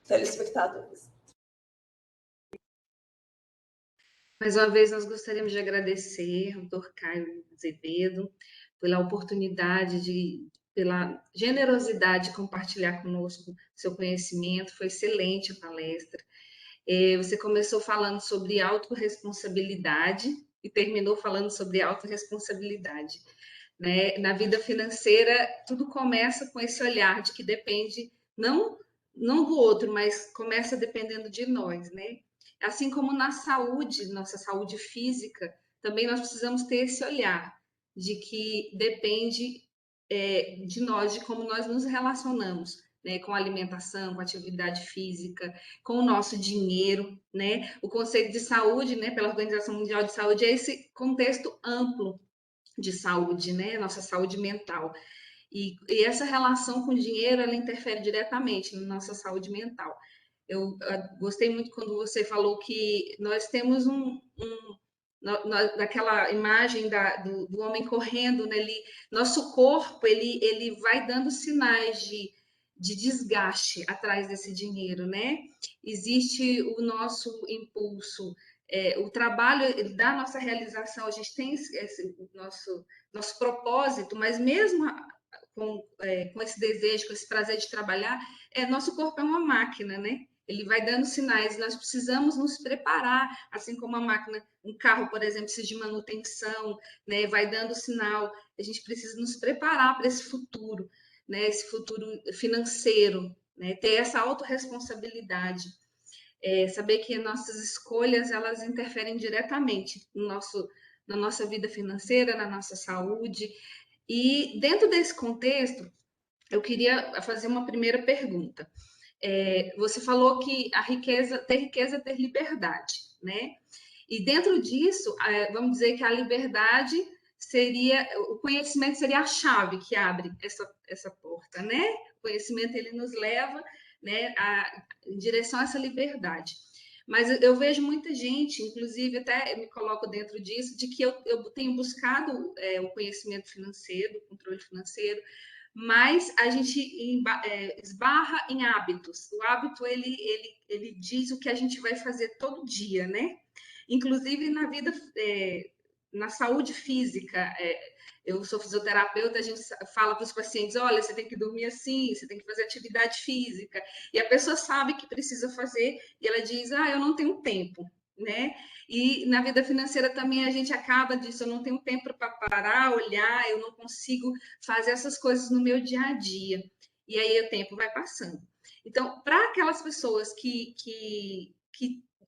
telespectadores. Mais uma vez, nós gostaríamos de agradecer ao Dr. Caio Azevedo pela oportunidade pela generosidade de compartilhar conosco seu conhecimento. Foi excelente a palestra. Você começou falando sobre autorresponsabilidade e terminou falando sobre autorresponsabilidade, né? Na vida financeira, tudo começa com esse olhar de que depende não do outro, mas começa dependendo de nós, né? Assim como na saúde, nossa saúde física, também nós precisamos ter esse olhar de que depende de nós, de como nós nos relacionamos, né, com a alimentação, com a atividade física, com o nosso dinheiro, né? O conceito de saúde, né, pela Organização Mundial de Saúde, é esse contexto amplo de saúde, né? Nossa saúde mental. E essa relação com o dinheiro, ela interfere diretamente na nossa saúde mental. Eu gostei muito quando você falou que nós temos daquela imagem do homem correndo, né? Nosso corpo ele vai dando sinais de desgaste atrás desse dinheiro, né? Existe o nosso impulso, o trabalho da nossa realização, a gente tem o nosso propósito, mas mesmo com esse desejo, com esse prazer de trabalhar, nosso corpo é uma máquina, né? Ele vai dando sinais, nós precisamos nos preparar, assim como a máquina, um carro, por exemplo, precisa de manutenção, né? Vai dando sinal, a gente precisa nos preparar para esse futuro, né? Esse futuro financeiro, né? Ter essa autorresponsabilidade, saber que nossas escolhas, elas interferem diretamente na nossa vida financeira, na nossa saúde. E dentro desse contexto, eu queria fazer uma primeira pergunta. Você falou que ter riqueza é ter liberdade, né? E dentro disso, vamos dizer que a liberdade o conhecimento seria a chave que abre essa porta, né? O conhecimento, ele nos leva, né, em direção a essa liberdade. Mas eu vejo muita gente, inclusive até me coloco dentro disso, de que eu tenho buscado o conhecimento financeiro, o controle financeiro, mas a gente esbarra em hábitos. O hábito, ele diz o que a gente vai fazer todo dia, né? Inclusive na vida, na saúde física. Eu sou fisioterapeuta, a gente fala para os pacientes, olha, você tem que dormir assim, você tem que fazer atividade física. E a pessoa sabe que precisa fazer, e ela diz, eu não tenho tempo. né? E na vida financeira também a gente acaba disso, eu não tenho tempo para parar, olhar, eu não consigo fazer essas coisas no meu dia a dia. E aí o tempo vai passando. Então, para aquelas pessoas que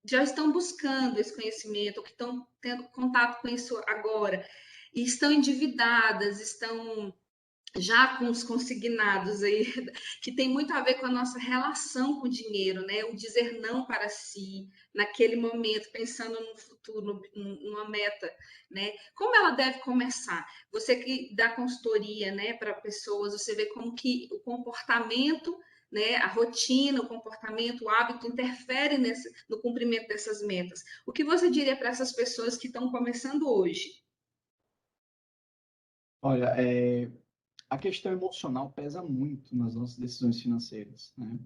já estão buscando esse conhecimento, que estão tendo contato com isso agora, e estão endividadas, estão já com os consignados aí, que tem muito a ver com a nossa relação com o dinheiro, né? O dizer não para si, naquele momento, pensando no futuro, numa meta, né? Como ela deve começar? Você que dá consultoria, né, para pessoas, você vê como que o comportamento, né, a rotina, o comportamento, o hábito interfere no cumprimento dessas metas. O que você diria para essas pessoas que estão começando hoje? Olha, a questão emocional pesa muito nas nossas decisões financeiras, né?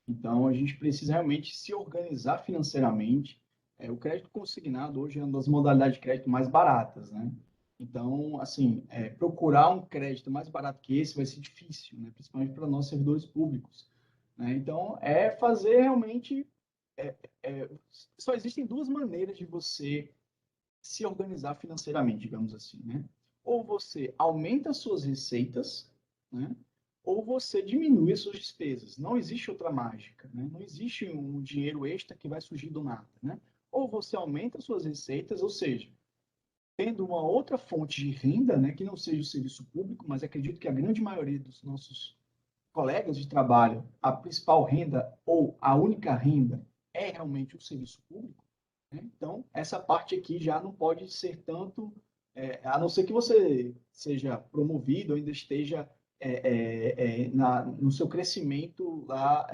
Então, a gente precisa realmente se organizar financeiramente. O crédito consignado hoje é uma das modalidades de crédito mais baratas, né? Então, assim, procurar um crédito mais barato que esse vai ser difícil, né? Principalmente para nós servidores públicos, né? Então, fazer realmente... é, é, só existem duas maneiras de você se organizar financeiramente, digamos assim, né? Ou você aumenta suas receitas, né? Ou você diminui as suas despesas. Não existe outra mágica, né? Não existe um dinheiro extra que vai surgir do nada, né? Ou você aumenta suas receitas, ou seja, tendo uma outra fonte de renda, né, que não seja o serviço público, mas acredito que a grande maioria dos nossos colegas de trabalho, a principal renda ou a única renda é realmente o serviço público, né? Então, essa parte aqui já não pode ser tanto, a não ser que você seja promovido ou ainda esteja no seu crescimento lá,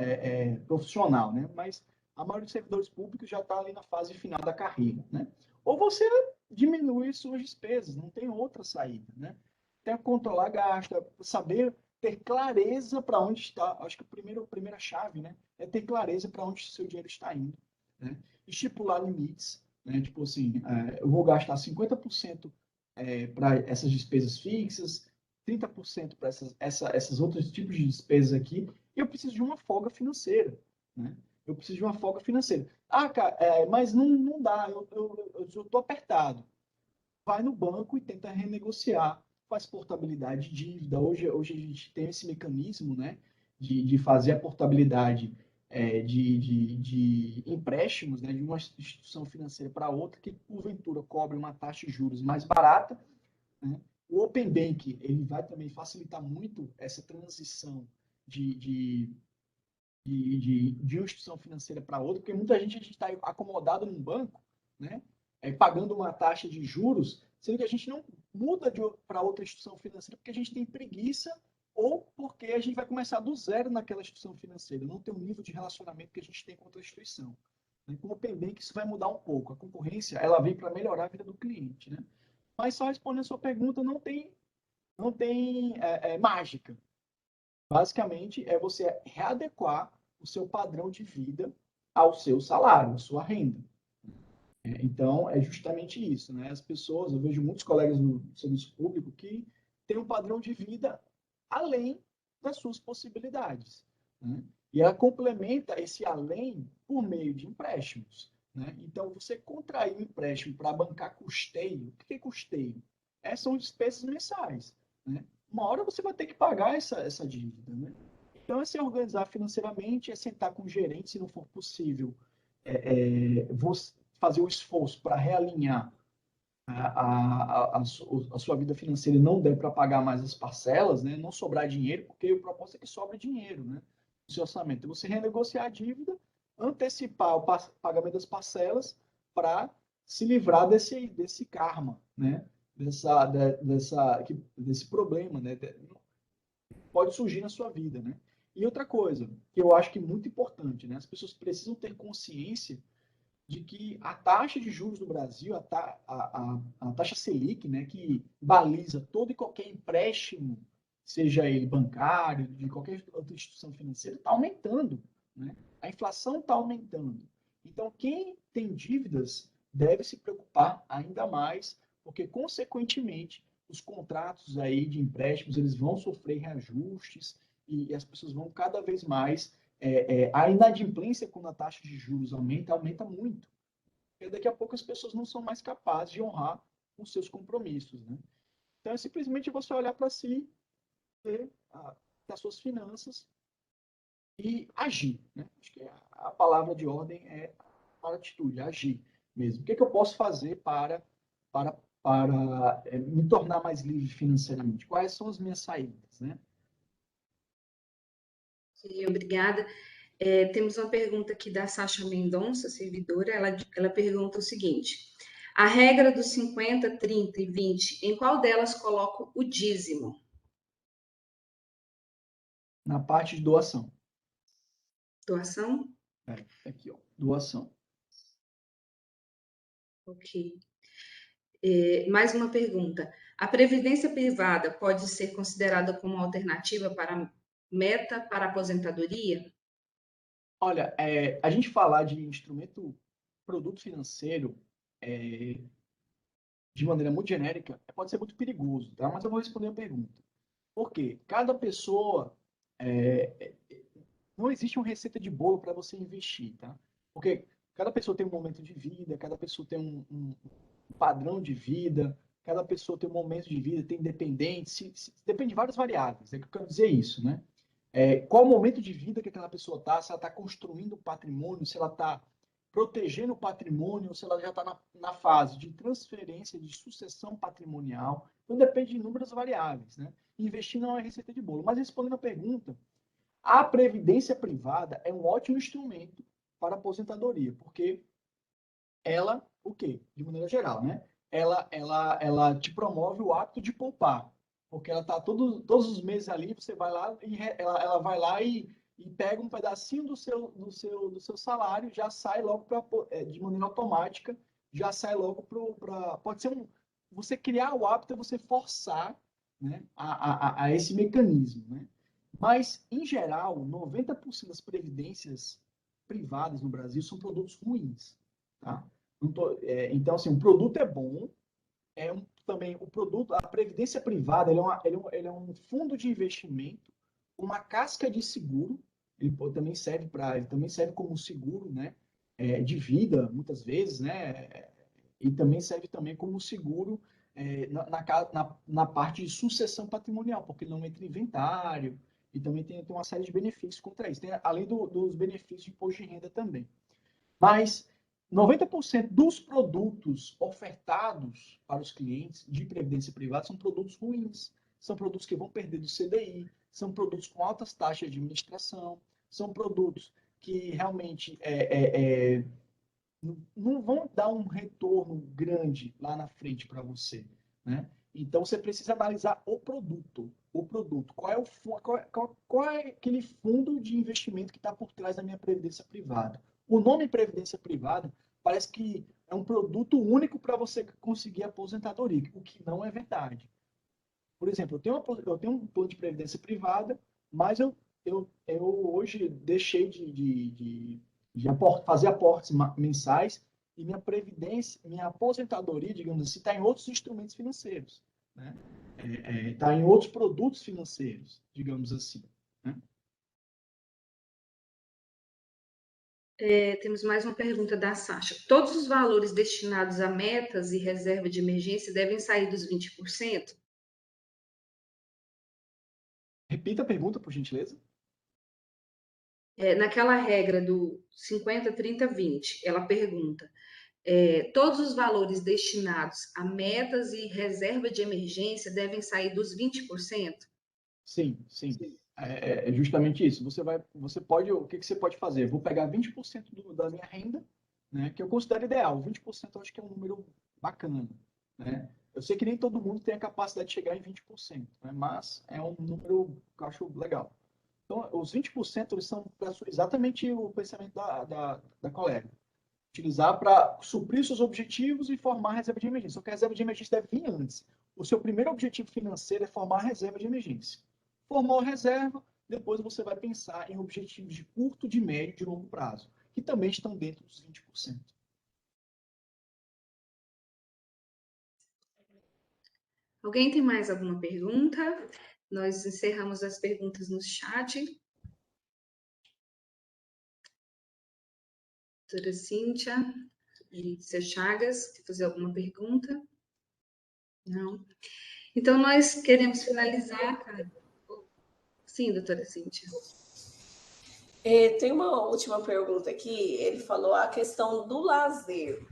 profissional, né? Mas a maioria dos servidores públicos já está ali na fase final da carreira, né? Ou você diminui suas despesas, não tem outra saída, né? Tem que controlar gasto, saber ter clareza para onde está. Acho que a primeira chave, né, é ter clareza para onde o seu dinheiro está indo, né? Estipular limites, né? Tipo assim, eu vou gastar 50% para essas despesas fixas, 30% para essas outros tipos de despesas aqui, e eu preciso de uma folga financeira, né? Eu preciso de uma folga financeira. Ah, cara, mas não dá, eu estou apertado. Vai no banco e tenta renegociar, faz portabilidade de dívida. Hoje a gente tem esse mecanismo, né, de fazer a portabilidade de empréstimos, né, de uma instituição financeira para outra, que porventura cobre uma taxa de juros mais barata, né? O Open Bank ele vai também facilitar muito essa transição de, de, de uma instituição financeira para outra, porque muita gente a gente está acomodado num banco, né, pagando uma taxa de juros, sendo que a gente não muda para outra instituição financeira porque a gente tem preguiça ou porque a gente vai começar do zero naquela instituição financeira, não tem o nível de relacionamento que a gente tem com outra instituição. Com o Open Bank isso vai mudar um pouco. A concorrência ela vem para melhorar a vida do cliente, né? Mas só respondendo a sua pergunta, não tem mágica. Basicamente, é você readequar o seu padrão de vida ao seu salário, à sua renda. Então, é justamente isso, né? As pessoas, eu vejo muitos colegas do serviço público que têm um padrão de vida além das suas possibilidades, né? E ela complementa esse além por meio de empréstimos, né? Então, você contrair um empréstimo para bancar custeio, o que é custeio? São despesas mensais, né? Uma hora você vai ter que pagar essa dívida, né? Então, é se organizar financeiramente, é sentar com o gerente, se não for possível, você fazer o esforço para realinhar a sua vida financeira e não der para pagar mais as parcelas, né? Não sobrar dinheiro, porque o propósito é que sobre dinheiro, né? No seu orçamento. Você renegociar a dívida, antecipar o pagamento das parcelas para se livrar desse karma, né? Desse problema, né? Pode surgir na sua vida, né? E outra coisa, que eu acho que é muito importante, né? As pessoas precisam ter consciência de que a taxa de juros do Brasil, a taxa Selic, né, que baliza todo e qualquer empréstimo, seja ele bancário, de qualquer outra instituição financeira, está aumentando, né? A inflação está aumentando. Então, quem tem dívidas deve se preocupar ainda mais, porque, consequentemente, os contratos aí de empréstimos eles vão sofrer reajustes e as pessoas vão cada vez mais a inadimplência quando a taxa de juros aumenta muito. Porque daqui a pouco as pessoas não são mais capazes de honrar os seus compromissos, né? Então, é simplesmente você olhar para si, ver as suas finanças e agir, né? Acho que a palavra de ordem é a atitude, agir mesmo. O que, é que eu posso fazer para, para me tornar mais livre financeiramente? Quais são as minhas saídas, né? Sim, obrigada. Temos uma pergunta aqui da Sasha Mendonça, servidora. Ela pergunta o seguinte: a regra dos 50, 30 e 20, em qual delas coloco o dízimo? Na parte de doação. Doação? Aqui, ó, doação. Ok. Mais uma pergunta. A previdência privada pode ser considerada como alternativa para meta para aposentadoria? Olha, a gente falar de instrumento, produto financeiro, é, de maneira muito genérica, pode ser muito perigoso, tá? Mas eu vou responder a pergunta. Por quê? Cada pessoa, é, não existe uma receita de bolo para você investir, tá? Porque cada pessoa tem um momento de vida, cada pessoa tem um padrão de vida, cada pessoa tem um momento de vida, tem dependente, depende de várias variáveis. É que eu quero dizer isso, né? Qual o momento de vida que aquela pessoa está, se ela está construindo patrimônio, se ela está protegendo o patrimônio, ou se ela já está na fase de transferência, de sucessão patrimonial. Então, depende de inúmeras variáveis. Né? Investir não é receita de bolo. Mas, respondendo a pergunta, a previdência privada é um ótimo instrumento para a aposentadoria, porque ela, o quê? De maneira geral, né? Ela te promove o hábito de poupar, porque ela tá todos os meses ali, você vai lá e ela vai lá e pega um pedacinho do seu salário, já sai logo de maneira automática, já sai logo para. Pode ser você criar o hábito é você forçar, né, a esse mecanismo, né? Mas, em geral, 90% das previdências privadas no Brasil são produtos ruins. Tá? Então, assim, o produto é bom, também o produto, a previdência privada, ele é um fundo de investimento, uma casca de seguro, ele também serve como seguro, né, de vida, muitas vezes, né, e também serve também como seguro na parte de sucessão patrimonial, porque ele não entra em inventário, e também tem uma série de benefícios contra isso, além dos benefícios de imposto de renda também. Mas 90% dos produtos ofertados para os clientes de previdência privada são produtos ruins. São produtos que vão perder do CDI, são produtos com altas taxas de administração, são produtos que realmente não vão dar um retorno grande lá na frente para você. Né? Então, você precisa analisar o produto. O produto. Qual é aquele fundo de investimento que está por trás da minha previdência privada? O nome previdência privada parece que é um produto único para você conseguir aposentadoria, o que não é verdade. Por exemplo, eu tenho um plano de previdência privada, mas eu hoje deixei de fazer aportes mensais e minha previdência, minha aposentadoria, digamos assim, está em outros instrumentos financeiros. Né? Está em outros produtos financeiros, digamos assim. Né? Temos mais uma pergunta da Sasha. Todos os valores destinados a metas e reserva de emergência devem sair dos 20%? Repita a pergunta, por gentileza. Naquela regra do 50, 30, 20, ela pergunta: todos os valores destinados a metas e reserva de emergência devem sair dos 20%? Sim, sim. É justamente isso. O que você pode fazer? Vou pegar 20% da minha renda, né, que eu considero ideal. 20% eu acho que é um número bacana, né? Eu sei que nem todo mundo tem a capacidade de chegar em 20%, né, mas é um número que eu acho legal. Então, os 20% eles são exatamente o pensamento da colega. Utilizar para suprir seus objetivos e formar a reserva de emergência. Só que a reserva de emergência deve vir antes. O seu primeiro objetivo financeiro é formar a reserva de emergência. Formou a reserva, depois você vai pensar em objetivos de curto, de médio e de longo prazo, que também estão dentro dos 20%. Alguém tem mais alguma pergunta? Nós encerramos as perguntas no chat. Doutora Cíntia, E seu Chagas, quer fazer alguma pergunta? Não. Então, nós queremos finalizar, cara. Sim, doutora Cíntia. Tem uma última pergunta aqui. Ele falou a questão do lazer.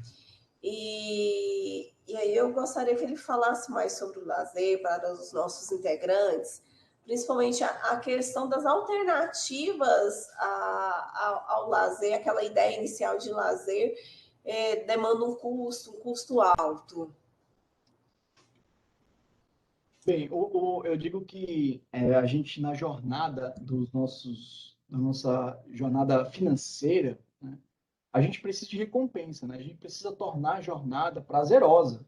E aí eu gostaria que ele falasse mais sobre o lazer para os nossos integrantes, principalmente a questão das alternativas ao lazer, aquela ideia inicial de lazer demanda um custo alto. Bem, eu digo que a gente, na jornada da nossa jornada financeira, né, a gente precisa de recompensa, né? A gente precisa tornar a jornada prazerosa.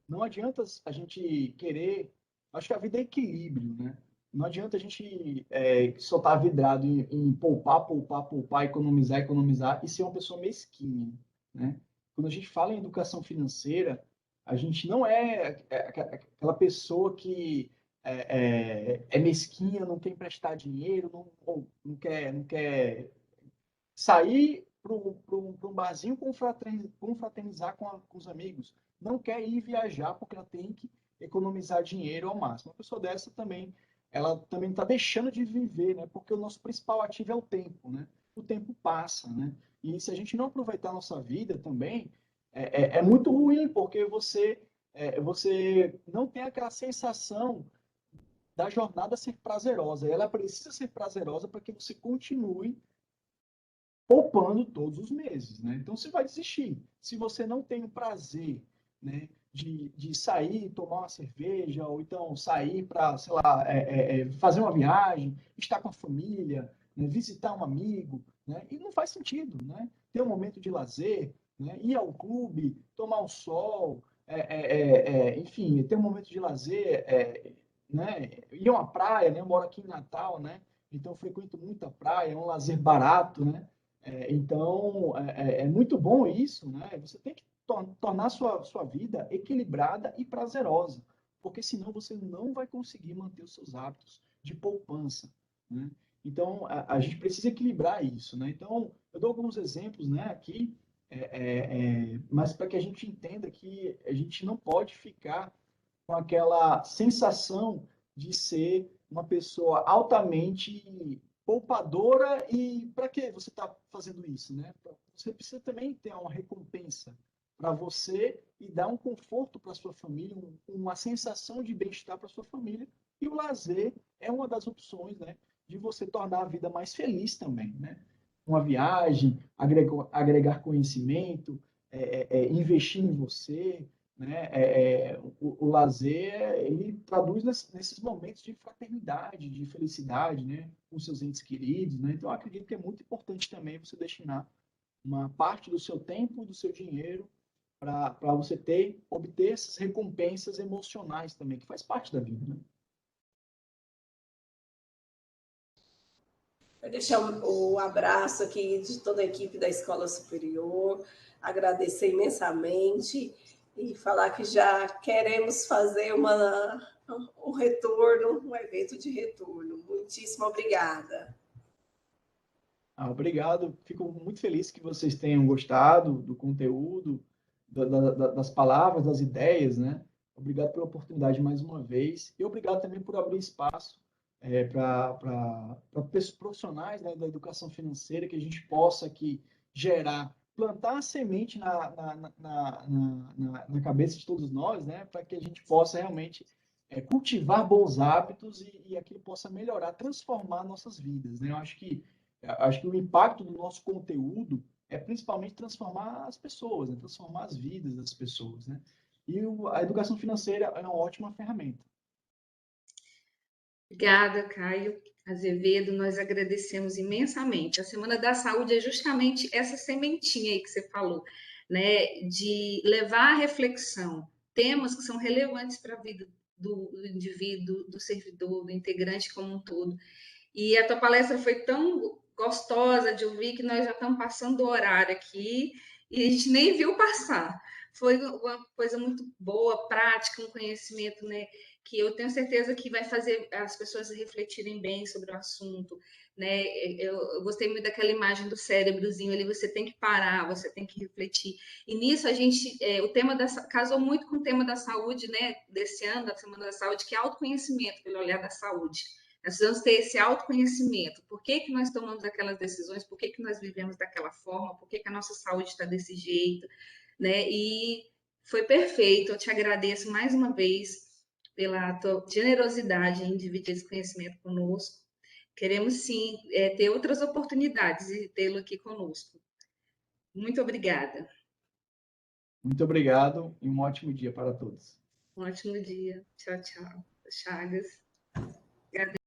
Não adianta a gente querer. Acho que a vida é equilíbrio, né? Não adianta a gente só estar vidrado em poupar, poupar, poupar, economizar, economizar e ser uma pessoa mesquinha, né? Quando a gente fala em educação financeira, a gente não aquela pessoa que é mesquinha, não quer emprestar dinheiro, ou não quer sair para um barzinho confraternizar com os amigos. Não quer ir viajar porque ela tem que economizar dinheiro ao máximo. Uma pessoa dessa também, ela também está deixando de viver, né? Porque o nosso principal ativo é o tempo, né? O tempo passa, né? E se a gente não aproveitar a nossa vida também, é muito ruim, porque você não tem aquela sensação da jornada ser prazerosa. Ela precisa ser prazerosa para que você continue poupando todos os meses, né? Então você vai desistir. Se você não tem o prazer, né, de sair, tomar uma cerveja, ou então sair para, sei lá, fazer uma viagem, estar com a família, né, visitar um amigo, né? E não faz sentido, né? Ter um momento de lazer, né? Ir ao clube, tomar um sol, enfim, ter um momento de lazer, né? Ir a uma praia, né? Eu moro aqui em Natal, né? Então eu frequento muito a praia, é um lazer barato, né? Então, é muito bom isso, né? Você tem que tornar sua vida equilibrada e prazerosa, porque senão você não vai conseguir manter os seus hábitos de poupança, né? Então, a gente precisa equilibrar isso, né? Então, eu dou alguns exemplos, né, aqui, mas para que a gente entenda que a gente não pode ficar com aquela sensação de ser uma pessoa altamente poupadora e para que você está fazendo isso, né? Você precisa também ter uma recompensa para você e dar um conforto para sua família, uma sensação de bem-estar para sua família. E o lazer é uma das opções, né, de você tornar a vida mais feliz também, né? Uma viagem, agregar conhecimento, investir em você, né? O lazer, ele traduz nesses momentos de fraternidade, de felicidade, né? Com seus entes queridos, né? Então, eu acredito que é muito importante também você destinar uma parte do seu tempo, do seu dinheiro, para você obter essas recompensas emocionais também, que faz parte da vida, né? Vai deixar o abraço aqui de toda a equipe da Escola Superior, agradecer imensamente e falar que já queremos fazer um retorno, um evento de retorno. Muitíssimo obrigada. Obrigado, fico muito feliz que vocês tenham gostado do conteúdo, das palavras, das ideias, né? Obrigado pela oportunidade mais uma vez e obrigado também por abrir espaço para profissionais, né, da educação financeira, que a gente possa aqui gerar, plantar a semente na cabeça de todos nós, né, para que a gente possa realmente cultivar bons hábitos e aquilo possa melhorar, transformar nossas vidas, né? Eu acho que o impacto do nosso conteúdo é principalmente transformar as pessoas, né? Transformar as vidas das pessoas, né? E a educação financeira é uma ótima ferramenta. Obrigada, Caio Azevedo. Nós agradecemos imensamente. A Semana da Saúde é justamente essa sementinha aí que você falou, né? De levar à reflexão temas que são relevantes para a vida do indivíduo, do servidor, do integrante como um todo. E a tua palestra foi tão gostosa de ouvir que nós já estamos passando o horário aqui e a gente nem viu passar. Foi uma coisa muito boa, prática, um conhecimento, né, que eu tenho certeza que vai fazer as pessoas refletirem bem sobre o assunto, né? Eu gostei muito daquela imagem do cérebrozinho ali, você tem que parar, você tem que refletir. E nisso a gente, o tema casou muito com o tema da saúde, né? Desse ano, da Semana da Saúde, que é autoconhecimento pelo olhar da saúde. Nós precisamos ter esse autoconhecimento. Por que que nós tomamos aquelas decisões? Por que que nós vivemos daquela forma? Por que que a nossa saúde está desse jeito? Né? E foi perfeito. Eu te agradeço mais uma vez pela tua generosidade em dividir esse conhecimento conosco. Queremos, sim, ter outras oportunidades de tê-lo aqui conosco. Muito obrigada. Muito obrigado e um ótimo dia para todos. Um ótimo dia. Tchau, tchau. Chagas.